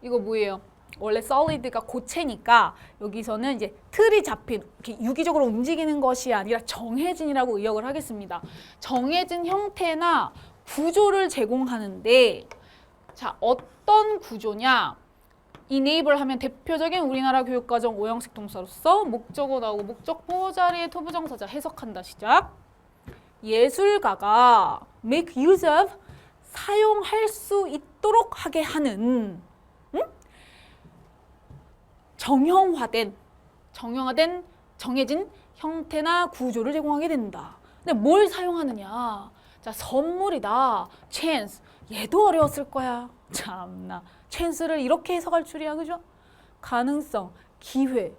이거 뭐예요? 원래 solid가 고체니까 여기서는 이제 틀이 잡힌 이렇게 유기적으로 움직이는 것이 아니라 정해진이라고 의역을 하겠습니다. 정해진 형태나 구조를 제공하는데 자, 어떤 구조냐? enable 하면 대표적인 우리나라 교육과정 5형식 동사로서 목적어 나오고 목적 보호 자리에 토부정사자 해석한다. 시작. 예술가가 make use of 사용할 수 있도록 하게 하는 정형화된 정해진 형태나 구조를 제공하게 된다. 근데 뭘 사용하느냐? 자, 선물이다. chance. 얘도 어려웠을 거야. 참나. chance를 이렇게 해석할 줄이야. 그죠? 가능성, 기회.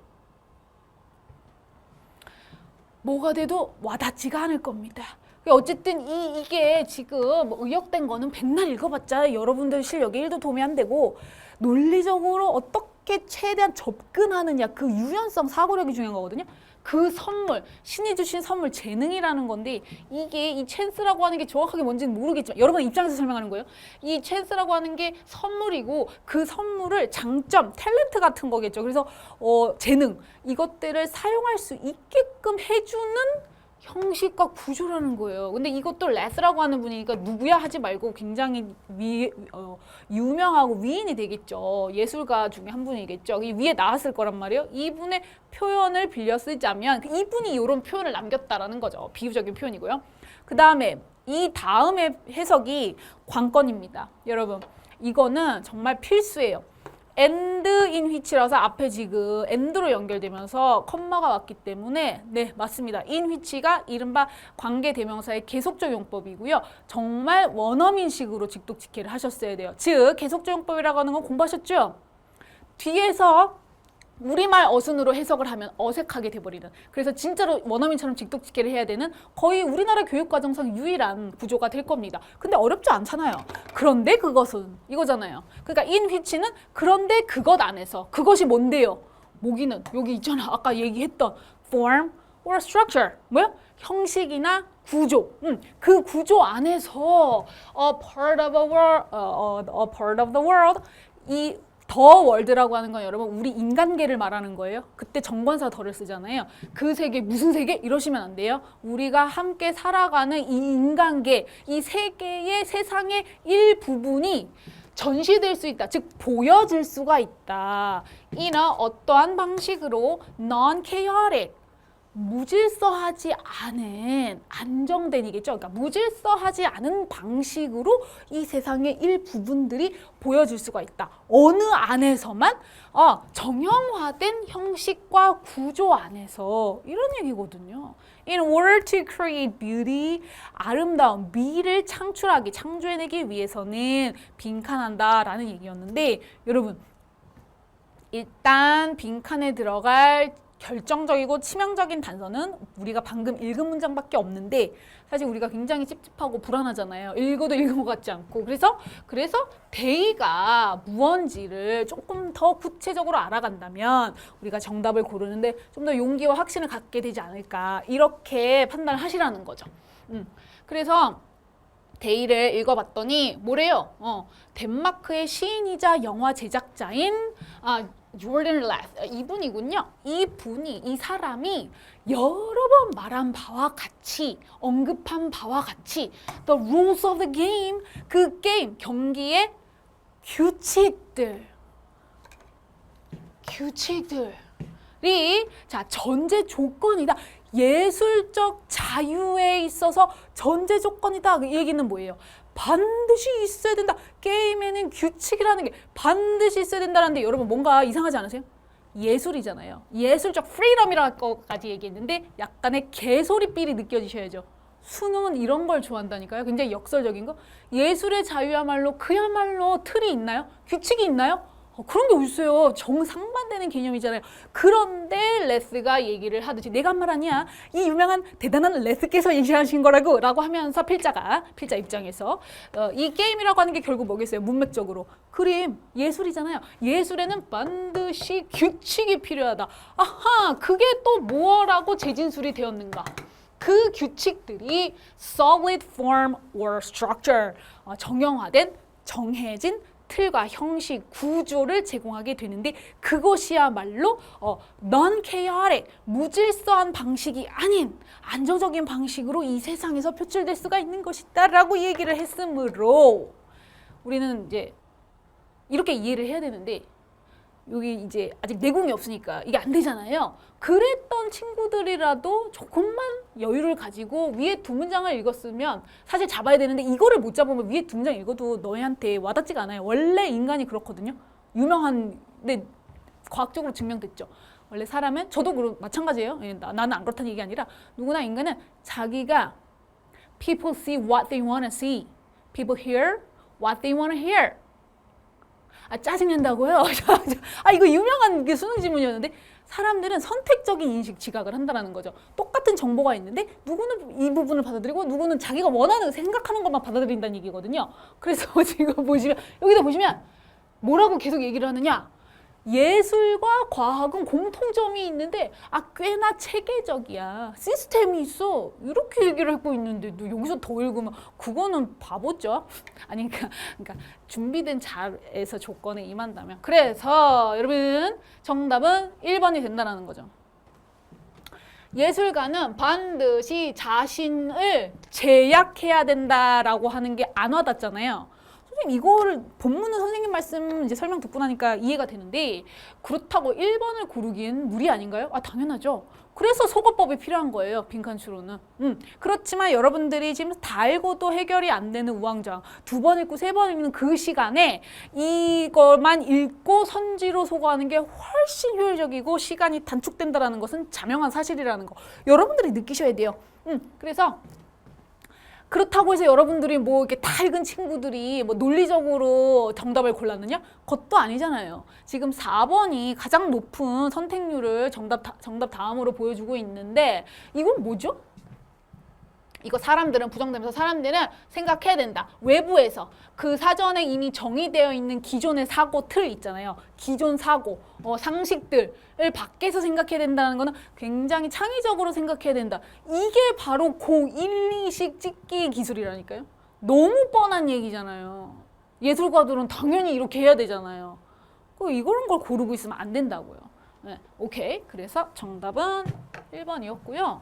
뭐가 돼도 와닿지가 않을 겁니다. 어쨌든 이게 지금 의역된 거는 백날 읽어봤자 여러분들 실력에 1도 도움이 안 되고 논리적으로 어떻게 최대한 접근하느냐 그 유연성, 사고력이 중요한 거거든요. 그 선물, 신이 주신 선물, 재능이라는 건데 이게 이 찬스라고 하는 게 정확하게 뭔지는 모르겠지만 여러분 입장에서 설명하는 거예요. 이 찬스라고 하는 게 선물이고 그 선물을 장점, 탤런트 같은 거겠죠. 그래서 재능, 이것들을 사용할 수 있게끔 해주는 형식과 구조라는 거예요. 근데 이것도 레스라고 하는 분이니까 누구야 하지 말고 굉장히 유명하고 위인이 되겠죠. 예술가 중에 한 분이겠죠. 여기 위에 나왔을 거란 말이에요. 이분의 표현을 빌려 쓰자면 이분이 이런 표현을 남겼다라는 거죠. 비유적인 표현이고요. 그 다음에 이 다음의 해석이 관건입니다. 여러분 이거는 정말 필수예요. and in which라서 앞에 지금 and로 연결되면서 컴마가 왔기 때문에 네 맞습니다. in which가 이른바 관계대명사의 계속적 용법이고요. 정말 원어민식으로 직독직해를 하셨어야 돼요. 즉 계속적 용법이라고 하는 건 공부하셨죠? 뒤에서 우리말 어순으로 해석을 하면 어색하게 돼버리는 그래서 진짜로 원어민처럼 직독직해를 해야 되는 거의 우리나라 교육과정상 유일한 구조가 될 겁니다. 근데 어렵지 않잖아요. 그런데 그것은 이거잖아요. 그러니까 in which는 그런데 그것 안에서 그것이 뭔데요? 모기는 여기 있잖아. 아까 얘기했던 form or structure 뭐야? 형식이나 구조. 그 구조 안에서 a part of the world 이 더 월드라고 하는 건 여러분 우리 인간계를 말하는 거예요. 그때 정관사 더를 쓰잖아요. 그 세계 무슨 세계? 이러시면 안 돼요. 우리가 함께 살아가는 이 인간계, 이 세계의 세상의 일부분이 전시될 수 있다. 즉 보여질 수가 있다. 이는 어떠한 방식으로 non-chaotic, 무질서하지 않은 안정된 이겠죠. 그러니까 무질서하지 않은 방식으로 이 세상의 일부분들이 보여질 수가 있다. 어느 안에서만 정형화된 형식과 구조 안에서 이런 얘기거든요. In order to create beauty, 아름다운 미를 창조해내기 위해서는 빈칸한다라는 얘기였는데 여러분 일단 빈칸에 들어갈 결정적이고 치명적인 단서는 우리가 방금 읽은 문장밖에 없는데 사실 우리가 굉장히 찝찝하고 불안하잖아요. 읽어도 읽은 것 같지 않고 그래서 대의가 무언지를 조금 더 구체적으로 알아간다면 우리가 정답을 고르는데 좀 더 용기와 확신을 갖게 되지 않을까 이렇게 판단을 하시라는 거죠. 그래서 데이를 읽어봤더니 뭐래요? 덴마크의 시인이자 영화 제작자인 조던 레스 이분이군요. 이 사람이 여러 번 말한 바와 같이 언급한 바와 같이 The rules of the game 그 게임 경기의 규칙들이 전제 조건이다. 예술적 자유에 있어서 전제 조건이다. 그 얘기는 뭐예요? 반드시 있어야 된다. 게임에는 규칙이라는 게 반드시 있어야 된다는데 여러분 뭔가 이상하지 않으세요? 예술이잖아요. 예술적 프리덤이라고까지 얘기했는데 약간의 개소리삘이 느껴지셔야죠. 수능은 이런 걸 좋아한다니까요. 굉장히 역설적인 거. 예술의 자유야말로 그야말로 틀이 있나요? 규칙이 있나요? 그런 게 어딨어요. 정상반되는 개념이잖아요. 그런데 레스가 얘기를 하듯이 내가 한 말 아니야. 이 유명한 대단한 레스께서 얘기하신 거라고 라고 하면서 필자 입장에서 이 게임이라고 하는 게 결국 뭐겠어요? 문맥적으로. 그림, 예술이잖아요. 예술에는 반드시 규칙이 필요하다. 아하, 그게 또 뭐라고 재진술이 되었는가? 그 규칙들이 solid form or structure, 정형화된, 정해진 틀과 형식, 구조를 제공하게 되는데 그것이야말로 non-chaotic, 무질서한 방식이 아닌 안정적인 방식으로 이 세상에서 표출될 수가 있는 것이다 라고 얘기를 했으므로 우리는 이제 이렇게 이해를 해야 되는데 여기 이제 아직 내공이 없으니까 이게 안 되잖아요. 그랬던 친구들이라도 조금만 여유를 가지고 위에 두 문장을 읽었으면 사실 잡아야 되는데 이거를 못 잡으면 위에 두 문장 읽어도 너희한테 와닿지가 않아요. 원래 인간이 그렇거든요. 근데 과학적으로 증명됐죠. 원래 사람은 저도 마찬가지예요. 나는 안 그렇다는 얘기 아니라 누구나 인간은 자기가 people see what they want to see. people hear what they want to hear. 짜증낸다고요? 이거 유명한 수능 지문이었는데 사람들은 선택적인 인식 지각을 한다는 거죠. 똑같은 정보가 있는데 누구는 이 부분을 받아들이고 누구는 자기가 원하는 생각하는 것만 받아들인다는 얘기거든요. 그래서 지금 여기다 보시면 뭐라고 계속 얘기를 하느냐? 예술과 과학은 공통점이 있는데 꽤나 체계적이야. 시스템이 있어. 이렇게 얘기를 하고 있는데 너 여기서 더 읽으면 그거는 바보죠. 그러니까 준비된 자에서 조건에 임한다면. 그래서 여러분 정답은 1번이 된다는 거죠. 예술가는 반드시 자신을 제약해야 된다라고 하는 게 안 와닿잖아요. 선생님 이거를 본문은 선생님 말씀 이제 설명 듣고 나니까 이해가 되는데 그렇다고 1번을 고르기엔 무리 아닌가요? 당연하죠. 그래서 소거법이 필요한 거예요. 빈칸추로는. 그렇지만 여러분들이 지금 다 읽어도 해결이 안 되는 우왕좌왕 2번 읽고 3번 읽는 그 시간에 이것만 읽고 선지로 소거하는 게 훨씬 효율적이고 시간이 단축된다는 것은 자명한 사실이라는 거 여러분들이 느끼셔야 돼요. 그래서 그렇다고 해서 여러분들이 이렇게 다 읽은 친구들이 논리적으로 정답을 골랐느냐? 그것도 아니잖아요. 지금 4번이 가장 높은 선택률을 정답 다음으로 보여주고 있는데 이건 뭐죠? 이거 부정되면서 사람들은 생각해야 된다. 외부에서 그 사전에 이미 정의되어 있는 기존의 사고 틀 있잖아요. 기존 사고, 상식들을 밖에서 생각해야 된다는 거는 굉장히 창의적으로 생각해야 된다. 이게 바로 고1, 2식 찍기 기술이라니까요. 너무 뻔한 얘기잖아요. 예술가들은 당연히 이렇게 해야 되잖아요. 이런 걸 고르고 있으면 안 된다고요. 네, 오케이. 그래서 정답은 1번이었고요.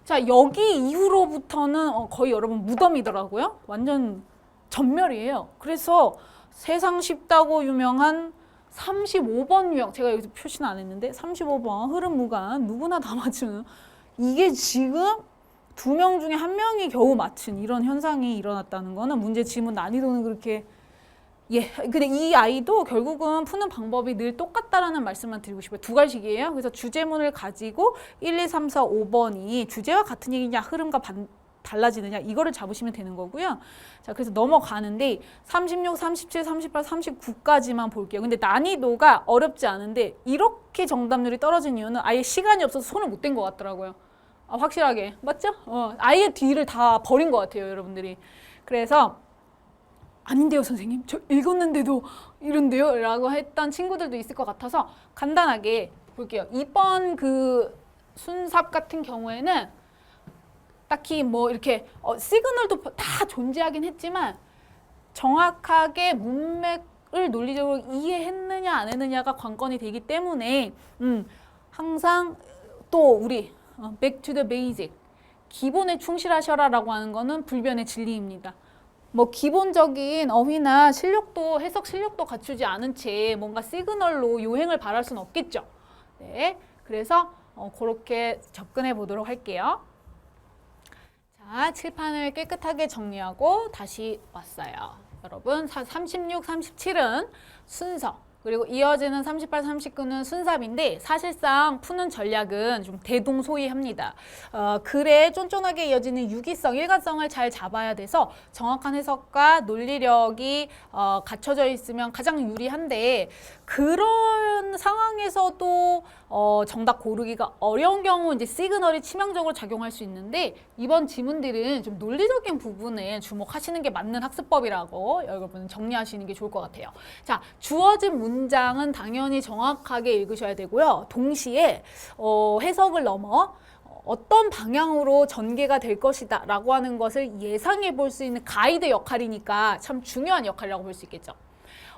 자, 여기 이후로부터는 거의 여러분 무덤이더라고요. 완전 전멸이에요. 그래서 세상 쉽다고 유명한 35번 유형, 제가 여기서 표시는 안 했는데 35번 흐름 무관 누구나 다 맞추는, 이게 지금 2명 중에 1명이 겨우 맞춘 이런 현상이 일어났다는 거는 문제 지문 난이도는 그렇게, 근데 이 아이도 결국은 푸는 방법이 늘 똑같다라는 말씀만 드리고 싶어요. 2가지씩이에요. 그래서 주제문을 가지고 1, 2, 3, 4, 5번이 주제와 같은 얘기냐 흐름과 달라지느냐 이거를 잡으시면 되는 거고요. 자, 그래서 넘어가는데 36, 37, 38, 39까지만 볼게요. 근데 난이도가 어렵지 않은데 이렇게 정답률이 떨어진 이유는 아예 시간이 없어서 손을 못 댄 것 같더라고요. 확실하게. 맞죠? 아예 뒤를 다 버린 것 같아요, 여러분들이. 그래서 아닌데요, 선생님? 저 읽었는데도 이런데요? 라고 했던 친구들도 있을 것 같아서 간단하게 볼게요. 이번 그 순삽 같은 경우에는 딱히 뭐 이렇게 시그널도 다 존재하긴 했지만 정확하게 문맥을 논리적으로 이해했느냐 안 했느냐가 관건이 되기 때문에 항상 또 우리 back to the basic, 기본에 충실하셔라 라고 하는 거는 불변의 진리입니다. 뭐 기본적인 어휘나 실력도, 해석 실력도 갖추지 않은 채 뭔가 시그널로 요행을 바랄 수는 없겠죠. 네, 그래서 그렇게 접근해 보도록 할게요. 자, 칠판을 깨끗하게 정리하고 다시 왔어요. 여러분, 36, 37은 순서, 그리고 이어지는 38, 39는 순삽인데 사실상 푸는 전략은 좀 대동소이합니다. 글에 쫀쫀하게 이어지는 유기성, 일관성을 잘 잡아야 돼서 정확한 해석과 논리력이 갖춰져 있으면 가장 유리한데, 그런 상황에서도 정답 고르기가 어려운 경우 이제 시그널이 치명적으로 작용할 수 있는데, 이번 지문들은 좀 논리적인 부분에 주목하시는 게 맞는 학습법이라고 여러분 정리하시는 게 좋을 것 같아요. 자, 주어진 문장은 당연히 정확하게 읽으셔야 되고요. 동시에 해석을 넘어 어떤 방향으로 전개가 될 것이다 라고 하는 것을 예상해 볼 수 있는 가이드 역할이니까 참 중요한 역할이라고 볼 수 있겠죠.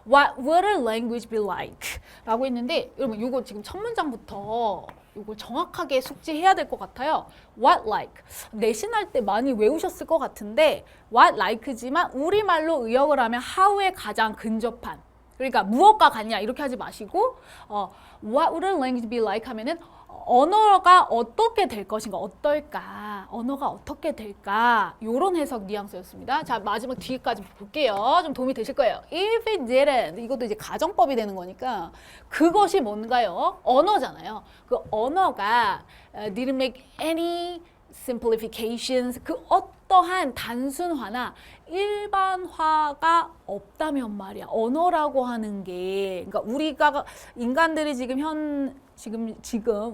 What would a language be like? 라고 했는데 여러분 이거 지금 첫 문장부터 이걸 정확하게 숙지해야 될 것 같아요. What like? 내신할 때 많이 외우셨을 것 같은데 what like지만 우리말로 의역을 하면 how에 가장 근접한, 그러니까 무엇과 같냐 이렇게 하지 마시고 What would a language be like 하면은 언어가 어떻게 될 것인가, 어떨까, 언어가 어떻게 될까, 이런 해석 뉘앙스였습니다. 자, 마지막 뒤까지 볼게요. 좀 도움이 되실 거예요. If it didn't, 이것도 이제 가정법이 되는 거니까 그것이 뭔가요? 언어잖아요. 그 언어가 didn't make any simplifications, 그 어떠한 단순화나 일반화가 없다면 말이야. 언어라고 하는 게, 그러니까 우리가 인간들이 지금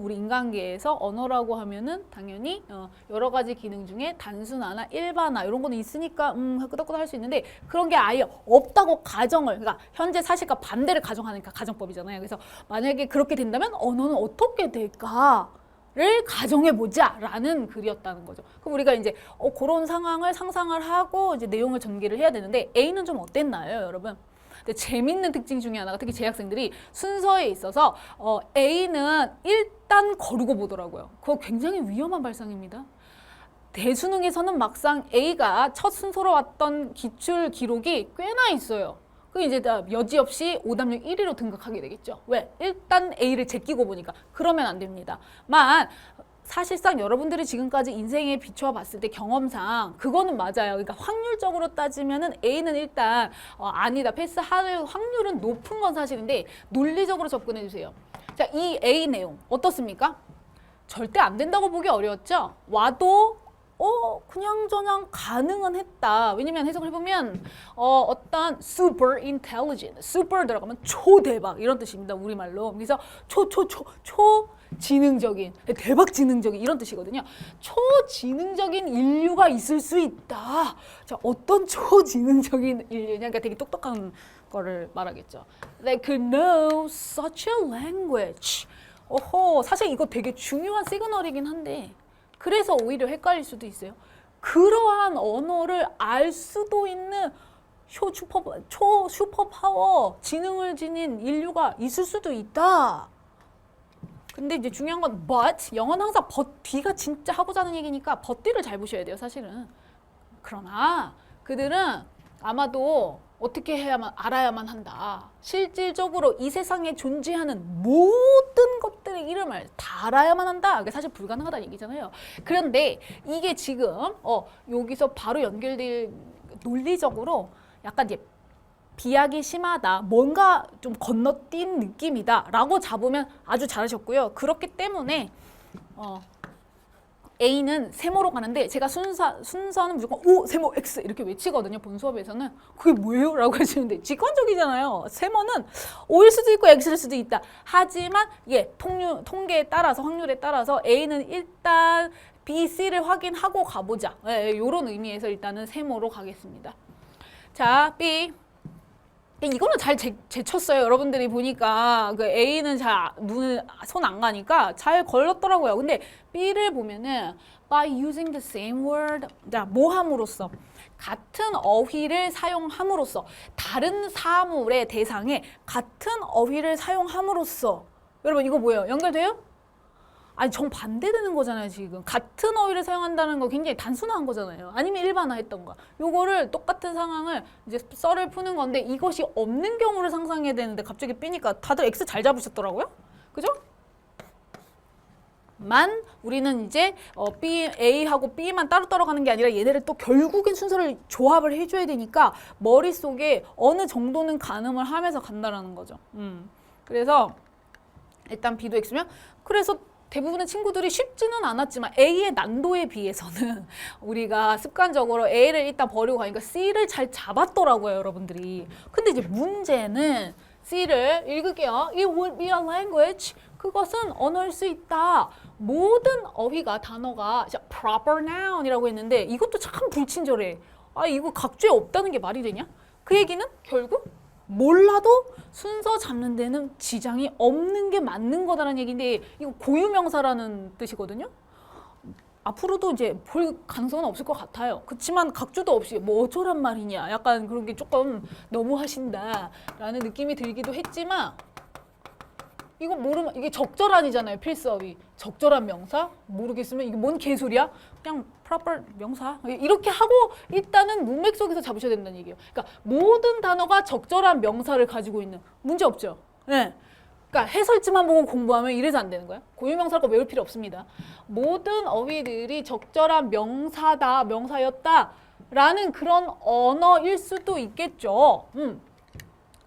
우리 인간계에서 언어라고 하면은 당연히 여러 가지 기능 중에 단순화나 일반화 이런 거는 있으니까 끄덕끄덕 할 수 있는데, 그런 게 아예 없다고 가정을, 그러니까 현재 사실과 반대를 가정하니까 가정법이잖아요. 그래서 만약에 그렇게 된다면 언어는 어떻게 될까? 를 가정해보자 라는 글이었다는 거죠. 그럼 우리가 이제 그런 상황을 상상을 하고 이제 내용을 전개를 해야 되는데, A는 좀 어땠나요, 여러분? 근데 재밌는 특징 중에 하나가, 특히 재학생들이 순서에 있어서 A는 일단 거르고 보더라고요. 그거 굉장히 위험한 발상입니다. 대수능에서는 막상 A가 첫 순서로 왔던 기출 기록이 꽤나 있어요. 그 이제 여지없이 오답률 1위로 등극하게 되겠죠. 왜? 일단 A를 제끼고 보니까. 그러면 안 됩니다. 사실상 여러분들이 지금까지 인생에 비추어 봤을 때 경험상 그거는 맞아요. 그러니까 확률적으로 따지면은 A는 일단 아니다, 패스할 확률은 높은 건 사실인데, 논리적으로 접근해 주세요. 자, 이 A 내용 어떻습니까? 절대 안 된다고 보기 어려웠죠? 와도 그냥저냥 가능은 했다. 왜냐면 해석을 해보면 어떤 super intelligent, super 들어가면 초대박 이런 뜻입니다, 우리말로. 그래서 초지능적인, 대박 지능적인 이런 뜻이거든요. 초지능적인 인류가 있을 수 있다. 자, 어떤 초지능적인 인류냐? 그러니까 되게 똑똑한 거를 말하겠죠. They could know such a language. 사실 이거 되게 중요한 시그널이긴 한데, 그래서 오히려 헷갈릴 수도 있어요. 그러한 언어를 알 수도 있는 슈퍼파워, 지능을 지닌 인류가 있을 수도 있다. 근데 이제 중요한 건 but, 영어는 항상 but가 진짜 하고자 하는 얘기니까 but를 잘 보셔야 돼요, 사실은. 그러나 그들은 아마도 어떻게 해야만 알아야만 한다. 실질적으로 이 세상에 존재하는 모든 것들의 이름을 다 알아야만 한다. 그게 사실 불가능하다는 얘기잖아요. 그런데 이게 지금 여기서 바로 연결될 논리적으로 약간 이제 비약이 심하다. 뭔가 좀 건너뛴 느낌이다. 라고 잡으면 아주 잘하셨고요. 그렇기 때문에 A는 세모로 가는데 제가 순서는 무조건 O, 세모, X 이렇게 외치거든요. 본 수업에서는. 그게 뭐예요? 라고 하시는데 직관적이잖아요. 세모는 O일 수도 있고 X일 수도 있다. 하지만 통계에 따라서 확률에 따라서 A는 일단 B, C를 확인하고 가보자. 이런 의미에서 일단은 세모로 가겠습니다. 자, B. 이거는 잘 제쳤어요. 여러분들이 보니까 그 A는 잘 손 안 가니까 잘 걸렸더라고요. 근데 B를 보면은 by using the same word, 자, 뭐 함으로써 같은 어휘를 사용함으로써 다른 사물의 대상에 같은 어휘를 사용함으로써 여러분 이거 뭐예요? 연결돼요? 아니 정반대되는 거잖아요. 지금 같은 어휘를 사용한다는 거 굉장히 단순한 거잖아요. 아니면 일반화했던 거. 요거를 똑같은 상황을 이제 썰을 푸는 건데 이것이 없는 경우를 상상해야 되는데 갑자기 B니까 다들 X 잘 잡으셨더라고요. 그죠? 만 우리는 이제 B, A하고 B만 따로따로 가는 게 아니라 얘네를 또 결국엔 순서를 조합을 해줘야 되니까 머릿속에 어느 정도는 가늠을 하면서 간다라는 거죠. 그래서 일단 B도 X면 그래서 대부분의 친구들이 쉽지는 않았지만 A의 난도에 비해서는 우리가 습관적으로 A를 일단 버리고 가니까 C를 잘 잡았더라고요, 여러분들이. 근데 이제 문제는 C를 읽을게요. It would be a language. 그것은 언어일 수 있다. 모든 어휘가 단어가 proper noun이라고 했는데 이것도 참 불친절해. 아, 이거 각주에 없다는 게 말이 되냐? 그 얘기는 결국 몰라도 순서 잡는 데는 지장이 없는 게 맞는 거다라는 얘기인데 이거 고유명사라는 뜻이거든요. 앞으로도 이제 볼 가능성은 없을 것 같아요. 그렇지만 각주도 없이 뭐 어쩌란 말이냐 약간 그런 게 조금 너무 하신다라는 느낌이 들기도 했지만 이거 모르면 이게 적절한이잖아요. 필수어휘. 적절한 명사? 모르겠으면 이게 뭔 개소리야? 그냥 proper 명사. 이렇게 하고 일단은 문맥 속에서 잡으셔야 된다는 얘기예요. 그러니까 모든 단어가 적절한 명사를 가지고 있는 문제 없죠. 네. 그러니까 해설지만 보고 공부하면 이래서 안 되는 거야. 고유명사라고 외울 필요 없습니다. 모든 어휘들이 적절한 명사다, 명사였다 라는 그런 언어일 수도 있겠죠.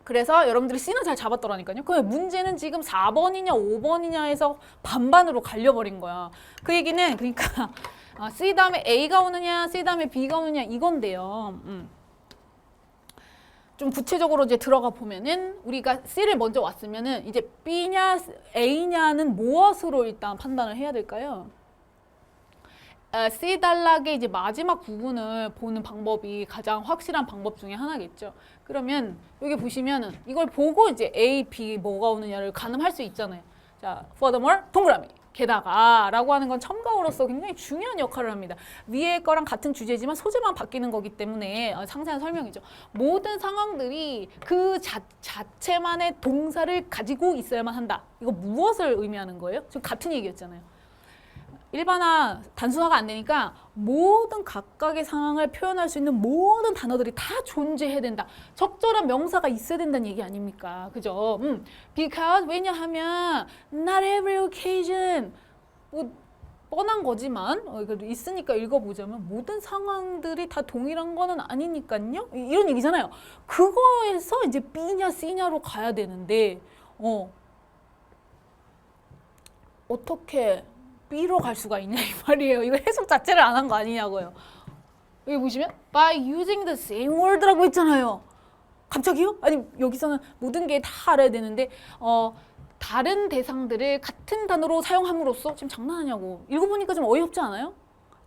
그래서 여러분들이 C는 잘 잡았더라니까요. 그럼 문제는 지금 4번이냐 5번이냐에서 반반으로 갈려버린 거야. 그 얘기는 그러니까 C 다음에 A가 오느냐 C 다음에 B가 오느냐 이건데요. 좀 구체적으로 이제 들어가 보면은 우리가 C를 먼저 왔으면은 이제 B냐 A냐는 무엇으로 일단 판단을 해야 될까요? C 단락의 이제 마지막 부분을 보는 방법이 가장 확실한 방법 중에 하나겠죠. 그러면 여기 보시면은 이걸 보고 이제 A, B 뭐가 오느냐를 가늠할 수 있잖아요. 자, furthermore 동그라미. 게다가 라고 하는 건 첨가어로서 굉장히 중요한 역할을 합니다. 위에 거랑 같은 주제지만 소재만 바뀌는 거기 때문에 상세한 설명이죠. 모든 상황들이 그 자체만의 동사를 가지고 있어야만 한다. 이거 무엇을 의미하는 거예요? 지금 같은 얘기였잖아요. 일반화, 단순화가 안 되니까 모든 각각의 상황을 표현할 수 있는 모든 단어들이 다 존재해야 된다. 적절한 명사가 있어야 된다는 얘기 아닙니까? 그죠? Because, 왜냐하면 not every occasion 뭐 뻔한 거지만 그래도 있으니까 읽어보자면 모든 상황들이 다 동일한 거는 아니니까요. 이런 얘기잖아요. 그거에서 이제 B냐 C냐로 가야 되는데 어떻게 B로 갈 수가 있냐 이 말이에요. 이거 해석 자체를 안 한 거 아니냐고요. 여기 보시면 by using the same word라고 했잖아요. 갑자기요? 아니 여기서는 모든 게 다 알아야 되는데 다른 대상들을 같은 단어로 사용함으로써 지금 장난하냐고. 읽어보니까 좀 어이없지 않아요?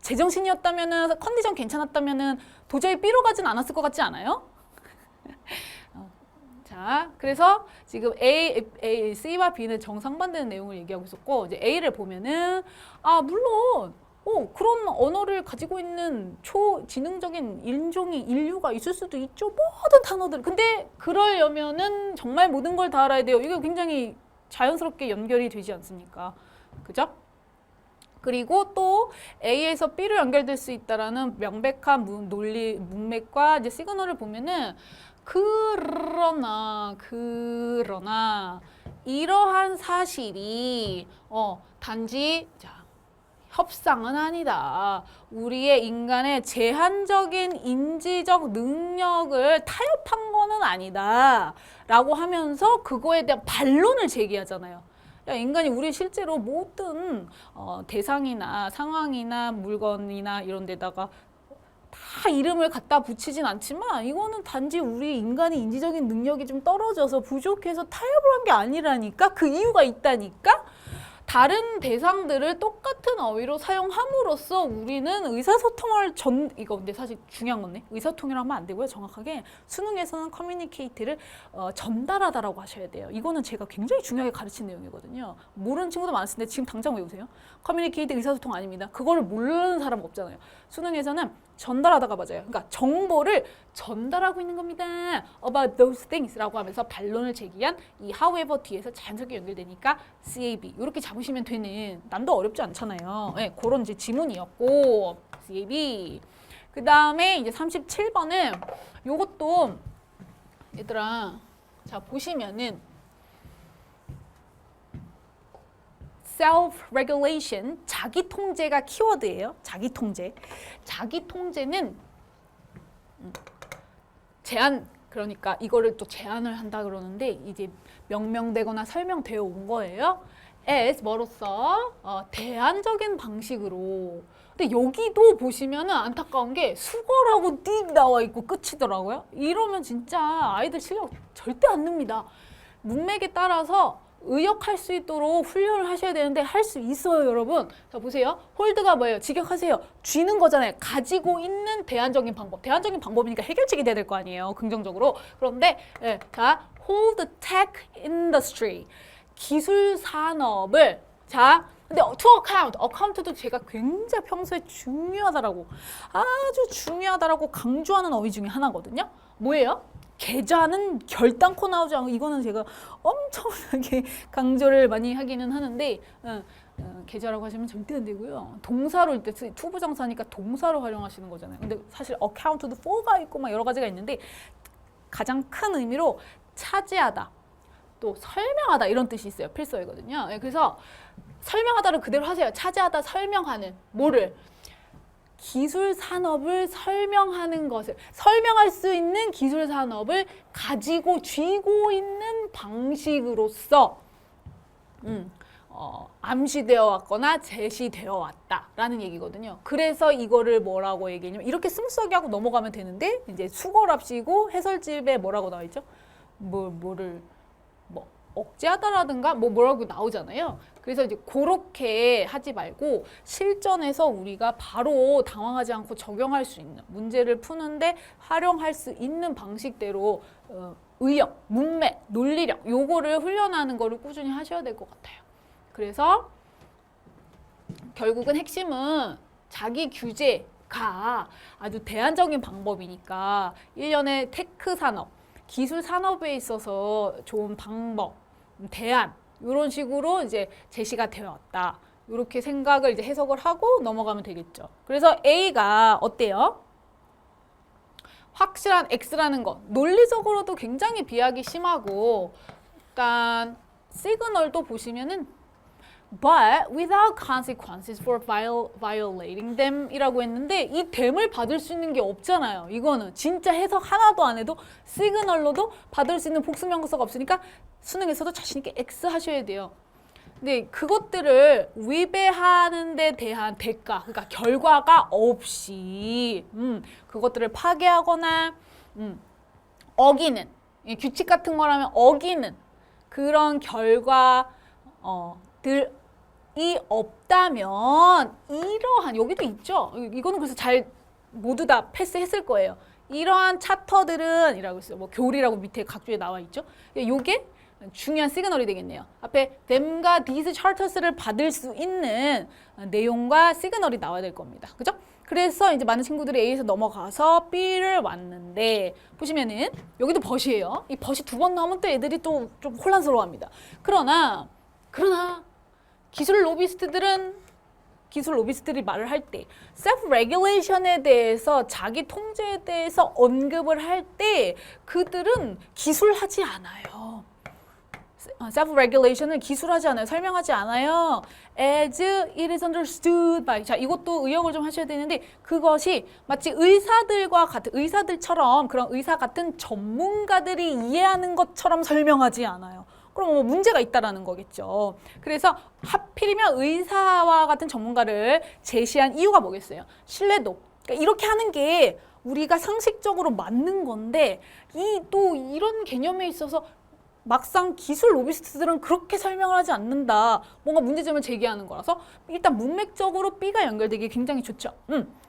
제정신이었다면은 컨디션 괜찮았다면은 도저히 B로 가진 않았을 것 같지 않아요? 자, 그래서 지금 C와 B는 정상반되는 내용을 얘기하고 있었고 이제 A를 보면은 물론 그런 언어를 가지고 있는 초지능적인 인류가 있을 수도 있죠. 모든 단어들. 근데 그러려면은 정말 모든 걸 다 알아야 돼요. 이거 굉장히 자연스럽게 연결이 되지 않습니까? 그죠? 그리고 또 A에서 B로 연결될 수 있다라는 명백한 논리 문맥과 이제 시그널을 보면은 그러나 이러한 사실이 단지 협상은 아니다. 우리의 인간의 제한적인 인지적 능력을 타협한 거는 아니다. 라고 하면서 그거에 대한 반론을 제기하잖아요. 야, 인간이 우리 실제로 모든 대상이나 상황이나 물건이나 이런 데다가 다 이름을 갖다 붙이진 않지만 이거는 단지 우리 인간의 인지적인 능력이 좀 떨어져서 부족해서 타협을 한 게 아니라니까? 그 이유가 있다니까? 다른 대상들을 똑같은 어휘로 사용함으로써 우리는 의사소통을 이거 근데 사실 중요한 건데 의사소통이라고 하면 안 되고요. 정확하게 수능에서는 커뮤니케이트를 전달하다라고 하셔야 돼요. 이거는 제가 굉장히 중요하게 가르친 내용이거든요. 모르는 친구도 많으실 텐데 지금 당장 외우세요. 커뮤니케이트 의사소통 아닙니다. 그거를 모르는 사람 없잖아요. 수능에서는 전달하다가 맞아요. 그러니까 정보를 전달하고 있는 겁니다. About those things 라고 하면서 반론을 제기한 이 however 뒤에서 자연스럽게 연결되니까 CAB 이렇게 잡으시면 되는 난도 어렵지 않잖아요. 네, 그런 이제 지문이었고 CAB 그 다음에 이제 37번은 요것도 얘들아 자 보시면은 self-regulation, 자기통제가 키워드예요. 자기통제. 자기통제는 제한, 그러니까 이거를 또 제한을 한다 그러는데 이제 명명되거나 설명되어 온 거예요. as 뭐로써 대안적인 방식으로. 근데 여기도 보시면은 안타까운 게 수거라고 띡 나와 있고 끝이더라고요. 이러면 진짜 아이들 실력 절대 안 늡니다. 문맥에 따라서 의역할 수 있도록 훈련을 하셔야 되는데 할 수 있어요, 여러분. 자, 보세요. 홀드가 뭐예요? 직역하세요. 쥐는 거잖아요. 가지고 있는 대안적인 방법. 대안적인 방법이니까 해결책이 돼야 될 거 아니에요, 긍정적으로. 그런데 자, hold the tech industry. 기술 산업을 자, 근데 to account, account도 제가 굉장히 평소에 중요하다라고 아주 중요하다라고 강조하는 어휘 중에 하나거든요. 뭐예요? 계좌는 결단코 나오지 않고 이거는 제가 엄청나게 강조를 많이 하기는 하는데 계좌라고 하시면 절대 안 되고요. 동사로 일단 투부정사니까 동사로 활용하시는 거잖아요. 근데 사실 account도 for가 있고 막 여러 가지가 있는데 가장 큰 의미로 차지하다, 또 설명하다 이런 뜻이 있어요. 필서이거든요. 그래서 설명하다를 그대로 하세요. 차지하다, 설명하는 뭐를? 기술 산업을 설명하는 것을 설명할 수 있는 기술 산업을 가지고 쥐고 있는 방식으로서 암시되어 왔거나 제시되어 왔다라는 얘기거든요. 그래서 이거를 뭐라고 얘기했냐면 이렇게 스무스하게 하고 넘어가면 되는데 이제 수거랍시고 해설집에 뭐라고 나와 있죠? 뭐를 억제하다라든가 뭐라고 나오잖아요. 그래서 이제 그렇게 하지 말고 실전에서 우리가 바로 당황하지 않고 적용할 수 있는 문제를 푸는데 활용할 수 있는 방식대로 의역, 문맥, 논리력 요거를 훈련하는 거를 꾸준히 하셔야 될 것 같아요. 그래서 결국은 핵심은 자기 규제가 아주 대안적인 방법이니까 일련의 테크 산업, 기술 산업에 있어서 좋은 방법, 대안 이런 식으로 이제 제시가 되었다. 이렇게 생각을 이제 해석을 하고 넘어가면 되겠죠. 그래서 A가 어때요? 확실한 X라는 것. 논리적으로도 굉장히 비약이 심하고 일단 시그널도 보시면은 but without consequences for violating them 이라고 했는데 이 them을 받을 수 있는 게 없잖아요. 이거는 진짜 해석 하나도 안 해도 시그널로도 받을 수 있는 복수명사가 없으니까 수능에서도 자신 있게 X 하셔야 돼요. 근데 그것들을 위배하는 데 대한 대가, 그러니까 결과가 없이 그것들을 파괴하거나 어기는, 규칙 같은 거라면 어기는 그런 결과들이 없다면 이러한, 여기도 있죠. 이거는 그래서 잘 모두 다 패스했을 거예요. 이러한 차터들은 이라고 있어요. 뭐 교리라고 밑에 각주에 나와 있죠. 요게 중요한 시그널이 되겠네요. 앞에 them과 these charters를 받을 수 있는 내용과 시그널이 나와야 될 겁니다. 그죠? 그래서 이제 많은 친구들이 A에서 넘어가서 B를 왔는데 보시면은 여기도 벗이에요. 이 벗이 두 번 나오면 또 애들이 또 좀 혼란스러워합니다. 그러나 기술 로비스트들은 기술 로비스트들이 말을 할 때 self-regulation에 대해서 자기 통제에 대해서 언급을 할 때 그들은 기술하지 않아요. self-regulation을 기술하지 않아요. 설명하지 않아요. As it is understood by. 자, 이것도 의역을 좀 하셔야 되는데 그것이 마치 의사들과 같은 의사들처럼 그런 의사 같은 전문가들이 이해하는 것처럼 설명하지 않아요. 그럼 뭐 문제가 있다라는 거겠죠. 그래서 하필이면 의사와 같은 전문가를 제시한 이유가 뭐겠어요? 신뢰도. 그러니까 이렇게 하는 게 우리가 상식적으로 맞는 건데 또 이런 개념에 있어서 막상 기술 로비스트들은 그렇게 설명을 하지 않는다. 뭔가 문제점을 제기하는 거라서 일단 문맥적으로 B가 연결되기 굉장히 좋죠.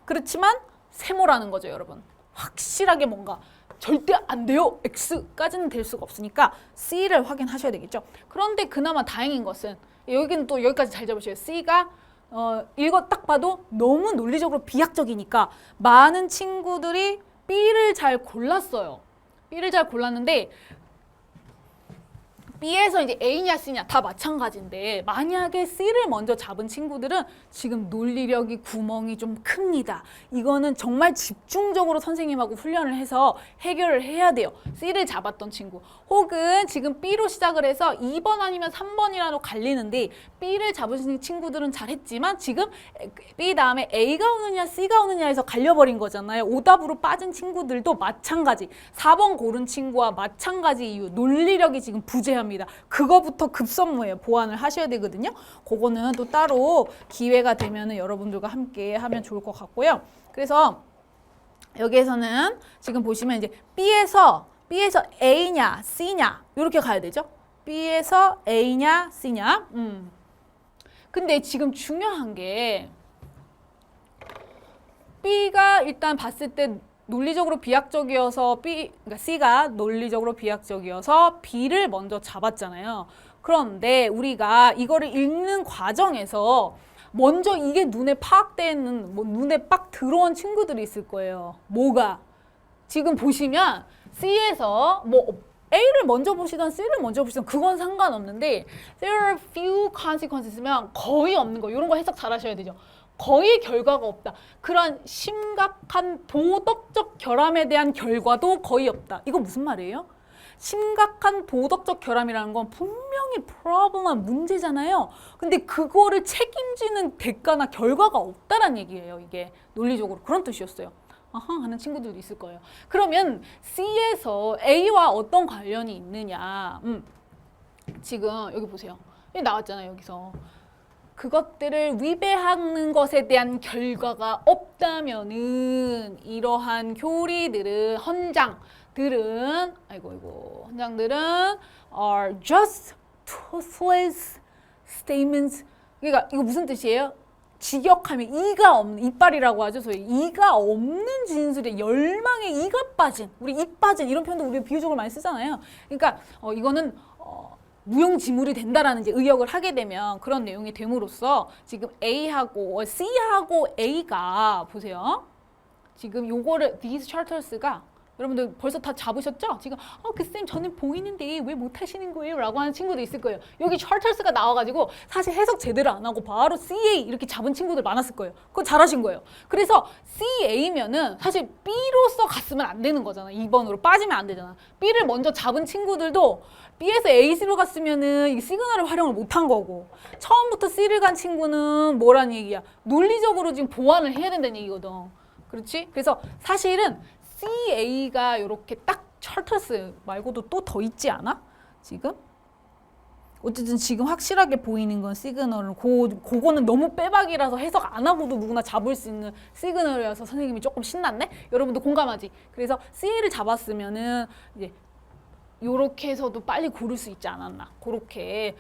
그렇지만 세모라는 거죠, 여러분. 확실하게 뭔가 절대 안 돼요. X까지는 될 수가 없으니까 C를 확인하셔야 되겠죠. 그런데 그나마 다행인 것은 여기는 또 여기까지 잘 잡으셔요. C가 이거 딱 봐도 너무 논리적으로 비약적이니까 많은 친구들이 B를 잘 골랐어요. B를 잘 골랐는데 B에서 이제 A냐 C냐 다 마찬가지인데 만약에 C를 먼저 잡은 친구들은 지금 논리력이 구멍이 좀 큽니다. 이거는 정말 집중적으로 선생님하고 훈련을 해서 해결을 해야 돼요. C를 잡았던 친구 혹은 지금 B로 시작을 해서 2번 아니면 3번이라도 갈리는데 B를 잡으신 친구들은 잘했지만 지금 B 다음에 A가 오느냐 C가 오느냐 해서 갈려버린 거잖아요. 오답으로 빠진 친구들도 마찬가지. 4번 고른 친구와 마찬가지 이유. 논리력이 지금 부재합니다. 그거부터 급선무예요. 보완을 하셔야 되거든요. 그거는 또 따로 기회가 되면 여러분들과 함께 하면 좋을 것 같고요. 그래서 여기에서는 지금 보시면 이제 B에서 A냐 C냐 이렇게 가야 되죠. B에서 A냐 C냐. 근데 지금 중요한 게 B가 일단 봤을 때 논리적으로 비약적이어서 그러니까 C가 논리적으로 비약적이어서 B를 먼저 잡았잖아요. 그런데 우리가 이거를 읽는 과정에서 먼저 이게 눈에 파악되는 눈에 빡 들어온 친구들이 있을 거예요. 뭐가? 지금 보시면 C에서 A를 먼저 보시던 C를 먼저 보시던 그건 상관없는데 there are few consequences면 거의 없는 거 이런 거 해석 잘 하셔야 되죠. 거의 결과가 없다. 그런 심각한 도덕적 결함에 대한 결과도 거의 없다. 이거 무슨 말이에요? 심각한 도덕적 결함이라는 건 분명히 problem한 문제잖아요. 근데 그거를 책임지는 대가나 결과가 없다는 얘기예요. 이게 논리적으로 그런 뜻이었어요. 아하 하는 친구들도 있을 거예요. 그러면 C에서 A와 어떤 관련이 있느냐. 지금 여기 보세요. 여기 나왔잖아요. 여기서. 그것들을 위배하는 것에 대한 결과가 없다면은 이러한 교리들은 헌장들은 are just toothless statements. 그러니까 이거 무슨 뜻이에요? 직역하면 이가 없는 이빨이라고 하죠. 소위 이가 없는 진술에 열망에 이가 빠진 우리 이 빠진 이런 표현도 우리가 비유적으로 많이 쓰잖아요. 그러니까 이거는 무용지물이 된다라는 이제 의역을 하게 되면 그런 내용이 됨으로써 지금 A하고 C하고 A가 보세요. 지금 요거를 these charters가 여러분들 벌써 다 잡으셨죠? 지금 그 쌤 저는 보이는데 왜 못하시는 거예요? 라고 하는 친구도 있을 거예요. 여기 charters가 나와가지고 사실 해석 제대로 안 하고 바로 CA 이렇게 잡은 친구들 많았을 거예요. 그거 잘하신 거예요. 그래서 CA면은 사실 B로서 갔으면 안 되는 거잖아. 2번으로 빠지면 안 되잖아. B를 먼저 잡은 친구들도 B에서 AC로 갔으면은 이 시그널을 활용을 못한 거고 처음부터 C를 간 친구는 뭐라는 얘기야? 논리적으로 지금 보완을 해야 된다는 얘기거든. 그렇지? 그래서 사실은 CA가 이렇게 딱 charters 말고도 또 더 있지 않아? 지금? 어쨌든 지금 확실하게 보이는 건 시그널은 그거는 너무 빼박이라서 해석 안 하고도 누구나 잡을 수 있는 시그널이어서 선생님이 조금 신났네? 여러분도 공감하지? 그래서 CA를 잡았으면은 이제 요렇게 해서도 빨리 고를 수 있지 않았나 그렇게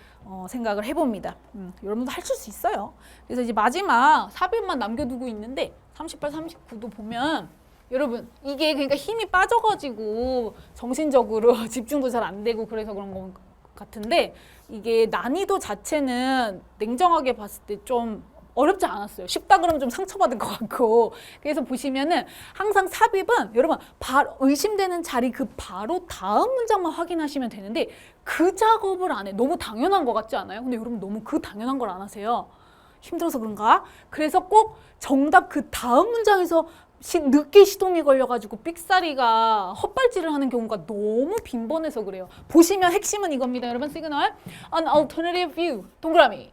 생각을 해봅니다. 여러분도 하실 수 있어요. 그래서 이제 마지막 삽입만 남겨두고 있는데 38, 39도 보면 여러분 이게 그러니까 힘이 빠져가지고 정신적으로 집중도 잘 안 되고 그래서 그런 것 같은데 이게 난이도 자체는 냉정하게 봤을 때 좀 어렵지 않았어요. 쉽다 그러면 좀 상처받을 것 같고. 그래서 보시면은 항상 삽입은 여러분 의심되는 자리 그 바로 다음 문장만 확인하시면 되는데 그 작업을 안 해. 너무 당연한 것 같지 않아요? 근데 여러분 너무 그 당연한 걸 안 하세요. 힘들어서 그런가? 그래서 꼭 정답 그 다음 문장에서 늦게 시동이 걸려가지고 삑사리가 헛발질을 하는 경우가 너무 빈번해서 그래요. 보시면 핵심은 이겁니다. 여러분 시그널. An alternative view. 동그라미.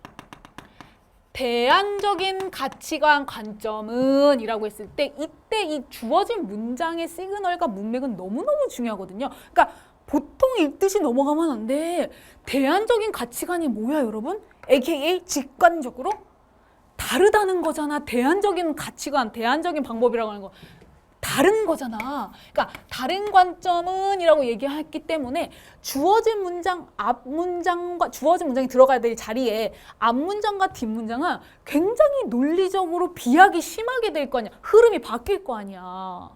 대안적인 가치관 관점은 이라고 했을 때 이때 이 주어진 문장의 시그널과 문맥은 너무너무 중요하거든요. 그러니까 보통 읽듯이 넘어가면 안 돼. 대안적인 가치관이 뭐야 여러분? AKA 직관적으로 다르다는 거잖아. 대안적인 가치관, 대안적인 방법이라고 하는 거. 다른 거잖아. 그러니까 다른 관점은 이라고 얘기했기 때문에 주어진 문장, 앞문장과 주어진 문장이 들어가야 될 자리에 앞문장과 뒷문장은 굉장히 논리적으로 비약이 심하게 될 거 아니야. 흐름이 바뀔 거 아니야.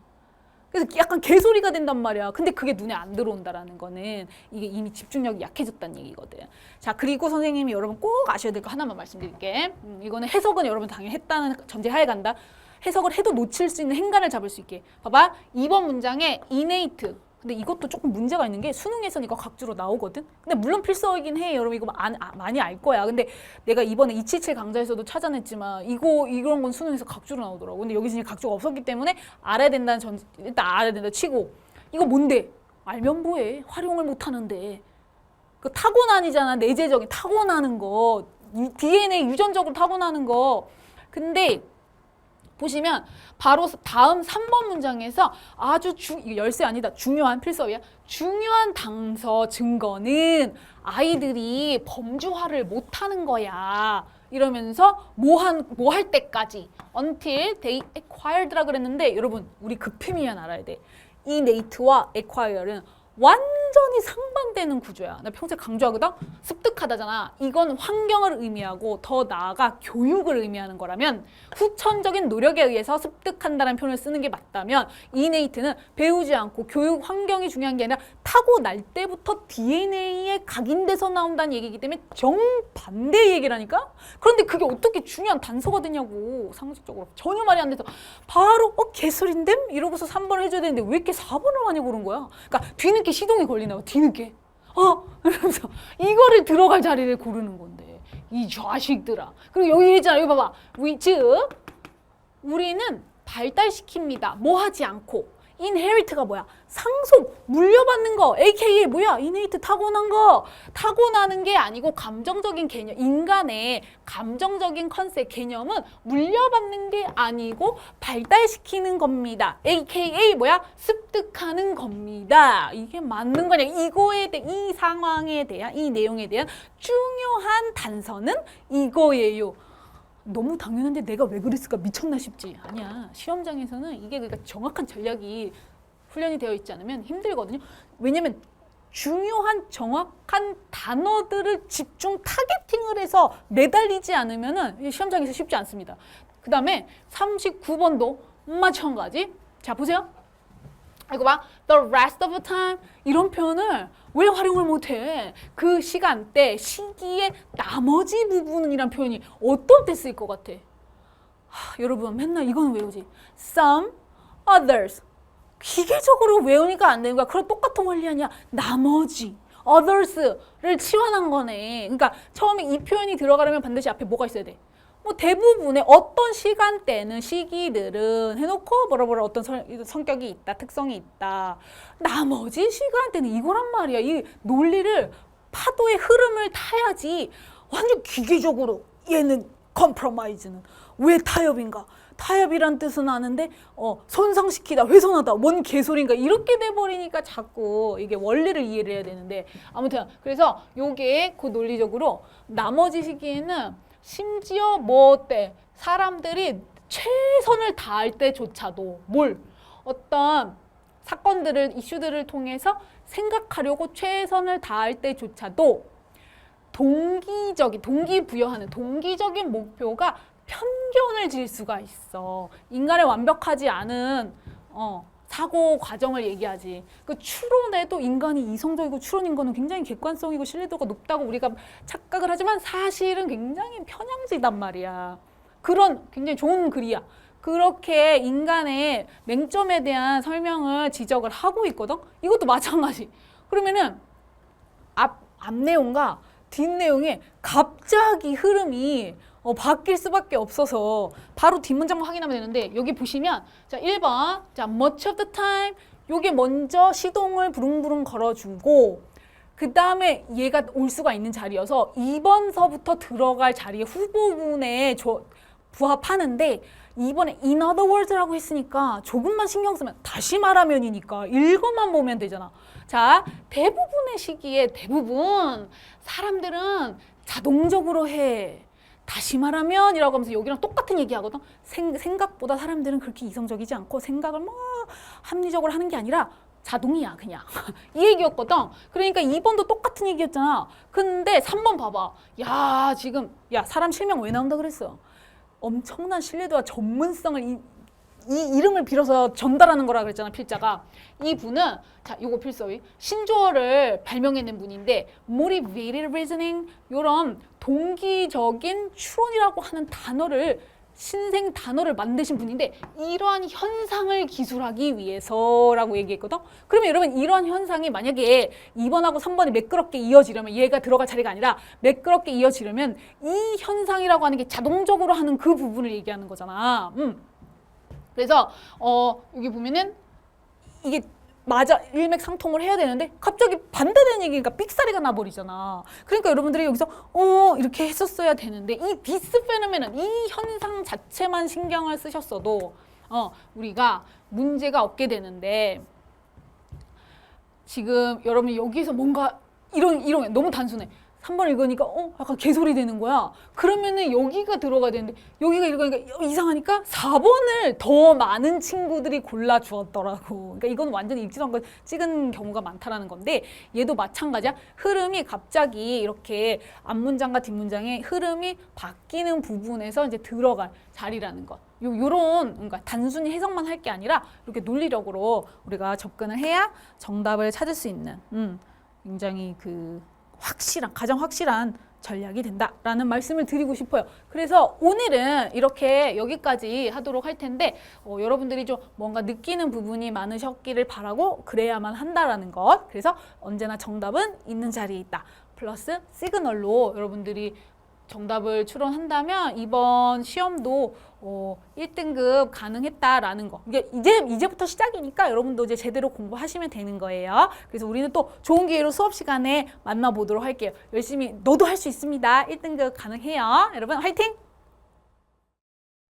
그래서 약간 개소리가 된단 말이야. 근데 그게 눈에 안 들어온다라는 거는 이게 이미 집중력이 약해졌다는 얘기거든. 자, 그리고 선생님이 여러분 꼭 아셔야 될 거 하나만 말씀드릴게. 이거는 해석은 여러분 당연히 했다는 전제하에 간다. 해석을 해도 놓칠 수 있는 행간을 잡을 수 있게. 봐봐. 2번 문장에 innate. 근데 이것도 조금 문제가 있는 게 수능에서는 이거 각주로 나오거든. 근데 물론 필수어이긴 해. 여러분 이거 많이 알 거야. 근데 내가 이번에 277 강좌에서도 찾아냈지만 이런 건 수능에서 각주로 나오더라고. 근데 여기서 각주가 없었기 때문에 알아야 된다는 일단 알아야 된다 치고. 이거 뭔데? 알면 뭐해? 활용을 못 하는데. 그 타고난이잖아. 내재적인 타고나는 거. DNA 유전적으로 타고나는 거. 근데 보시면 바로 다음 3번 문장에서 아주 이거 열쇠 아니다. 중요한 필수어야. 중요한 당서 증거는 아이들이 범주화를 못하는 거야. 이러면서 뭐 할 때까지 until they acquired라 그랬는데 여러분 우리 급히미안 알아야 돼. innate와 acquired는 완전히 상반되는 구조야. 나 평소에 강조하거든? 습득하다잖아. 이건 환경을 의미하고 더 나아가 교육을 의미하는 거라면 후천적인 노력에 의해서 습득한다는 표현을 쓰는 게 맞다면 innate는 배우지 않고 교육 환경이 중요한 게 아니라 타고날 때부터 DNA에 각인돼서 나온다는 얘기이기 때문에 정반대 얘기라니까? 그런데 그게 어떻게 중요한 단서가 되냐고 상식적으로. 전혀 말이 안 돼서 바로 개소리인데? 이러고서 3번을 해줘야 되는데 왜 이렇게 4번을 많이 고른 거야? 그러니까 뒤늦게 시동이 걸리나 봐. 뒤늦게. 이러면서 이거를 들어갈 자리를 고르는 건데 이 자식들아. 그리고 여기 있잖아. 여기 봐봐. 즉 우리는 발달시킵니다. 뭐 하지 않고. inherit가 뭐야? 상속, 물려받는 거. AKA 뭐야? innate 타고난 거. 타고나는 게 아니고 감정적인 개념. 인간의 감정적인 컨셉 개념은 물려받는 게 아니고 발달시키는 겁니다. AKA 뭐야? 습득하는 겁니다. 이게 맞는 거냐? 이거에 대해 이 상황에 대한 이 내용에 대한 중요한 단서는 이거예요. 너무 당연한데 내가 왜 그랬을까 미쳤나 싶지. 아니야. 시험장에서는 이게 그러니까 정확한 전략이 훈련이 되어 있지 않으면 힘들거든요. 왜냐면 중요한 정확한 단어들을 집중 타겟팅을 해서 매달리지 않으면은 시험장에서 쉽지 않습니다. 그 다음에 39번도 마찬가지. 자, 보세요. 이거 봐. The rest of the time. 이런 표현을 왜 활용을 못해? 그 시간대, 시기의 나머지 부분이란 표현이 어떨 때 쓰일 것 같아? 여러분 맨날 이거는 외우지. Some, others. 기계적으로 외우니까 안 되는 거야. 그럼 똑같은 원리 아니야. 나머지, others를 치환한 거네. 그러니까 처음에 이 표현이 들어가려면 반드시 앞에 뭐가 있어야 돼? 뭐 대부분의 어떤 시간대는 시기들은 해놓고 뭐라 어떤 성격이 있다, 특성이 있다. 나머지 시간대는 이거란 말이야. 이 논리를 파도의 흐름을 타야지 완전 기계적으로 얘는 컴프로마이즈는 왜 타협인가? 타협이란 뜻은 아는데 손상시키다, 훼손하다, 뭔 개소리인가 이렇게 돼버리니까 자꾸 이게 원리를 이해를 해야 되는데 아무튼 그래서 요게 그 논리적으로 나머지 시기에는 심지어 뭐 때 사람들이 최선을 다할 때조차도 어떤 사건들을 이슈들을 통해서 생각하려고 최선을 다할 때조차도 동기부여하는 동기적인 목표가 편견을 질 수가 있어. 인간의 완벽하지 않은 사고 과정을 얘기하지. 그 추론에도 인간이 이성적이고 추론인 거는 굉장히 객관성이고 신뢰도가 높다고 우리가 착각을 하지만 사실은 굉장히 편향지단 말이야. 그런 굉장히 좋은 글이야. 그렇게 인간의 맹점에 대한 설명을 지적을 하고 있거든. 이것도 마찬가지. 그러면은 앞 내용과 뒷 내용에 갑자기 흐름이 바뀔 수밖에 없어서 바로 뒷문장만 확인하면 되는데 여기 보시면 자 1번 자 much of the time 요게 먼저 시동을 부릉부릉 걸어주고 그 다음에 얘가 올 수가 있는 자리여서 2번서부터 들어갈 자리에 후보문에 부합하는데 이번에 in other words라고 했으니까 조금만 신경 쓰면 다시 말하면이니까 읽어만 보면 되잖아. 자, 대부분의 시기에 대부분 사람들은 자동적으로 해. 다시 말하면 이라고 하면서 여기랑 똑같은 얘기 하거든. 생각보다 사람들은 그렇게 이성적이지 않고 생각을 뭐 합리적으로 하는 게 아니라 자동이야 그냥. 이 얘기였거든. 그러니까 2번도 똑같은 얘기였잖아. 근데 3번 봐봐. 야 지금 야 사람 실명 왜 나온다 그랬어? 엄청난 신뢰도와 전문성을 이 이름을 빌어서 전달하는 거라 그랬잖아 필자가. 이 분은 자 요거 필서위 신조어를 발명해낸 분인데 motivated reasoning 요런 동기적인 추론이라고 하는 단어를 신생 단어를 만드신 분인데 이러한 현상을 기술하기 위해서라고 얘기했거든. 그러면 여러분 이러한 현상이 만약에 2번하고 3번이 매끄럽게 이어지려면 얘가 들어갈 자리가 아니라 매끄럽게 이어지려면 이 현상이라고 하는 게 자동적으로 하는 그 부분을 얘기하는 거잖아. 그래서 여기 보면은 이게 맞아 일맥상통을 해야 되는데 갑자기 반대되는 얘기니까 삑사리가 나버리잖아. 그러니까 여러분들이 여기서 이렇게 했었어야 되는데 이 디스 페노메넌 이 현상 자체만 신경을 쓰셨어도 우리가 문제가 없게 되는데 지금 여러분이 여기서 뭔가 이런 게 너무 단순해. 3번 읽으니까 약간 개소리 되는 거야. 그러면은 여기가 들어가야 되는데 여기가 읽으니까 이상하니까 4번을 더 많은 친구들이 골라 주었더라고. 그러니까 이건 완전히 읽지도 않고 찍은 경우가 많다라는 건데 얘도 마찬가지야. 흐름이 갑자기 이렇게 앞문장과 뒷문장의 흐름이 바뀌는 부분에서 이제 들어갈 자리라는 것. 요런 그러니까 단순히 해석만 할 게 아니라 이렇게 논리력으로 우리가 접근을 해야 정답을 찾을 수 있는 굉장히 가장 확실한 전략이 된다라는 말씀을 드리고 싶어요. 그래서 오늘은 이렇게 여기까지 하도록 할 텐데 여러분들이 좀 뭔가 느끼는 부분이 많으셨기를 바라고 그래야만 한다라는 것. 그래서 언제나 정답은 있는 자리에 있다. 플러스 시그널로 여러분들이 정답을 추론한다면 이번 시험도 1등급 가능했다라는 거. 이게 이제부터 시작이니까 여러분도 이제 제대로 공부하시면 되는 거예요. 그래서 우리는 또 좋은 기회로 수업 시간에 만나보도록 할게요. 열심히 너도 할 수 있습니다. 1등급 가능해요. 여러분 화이팅!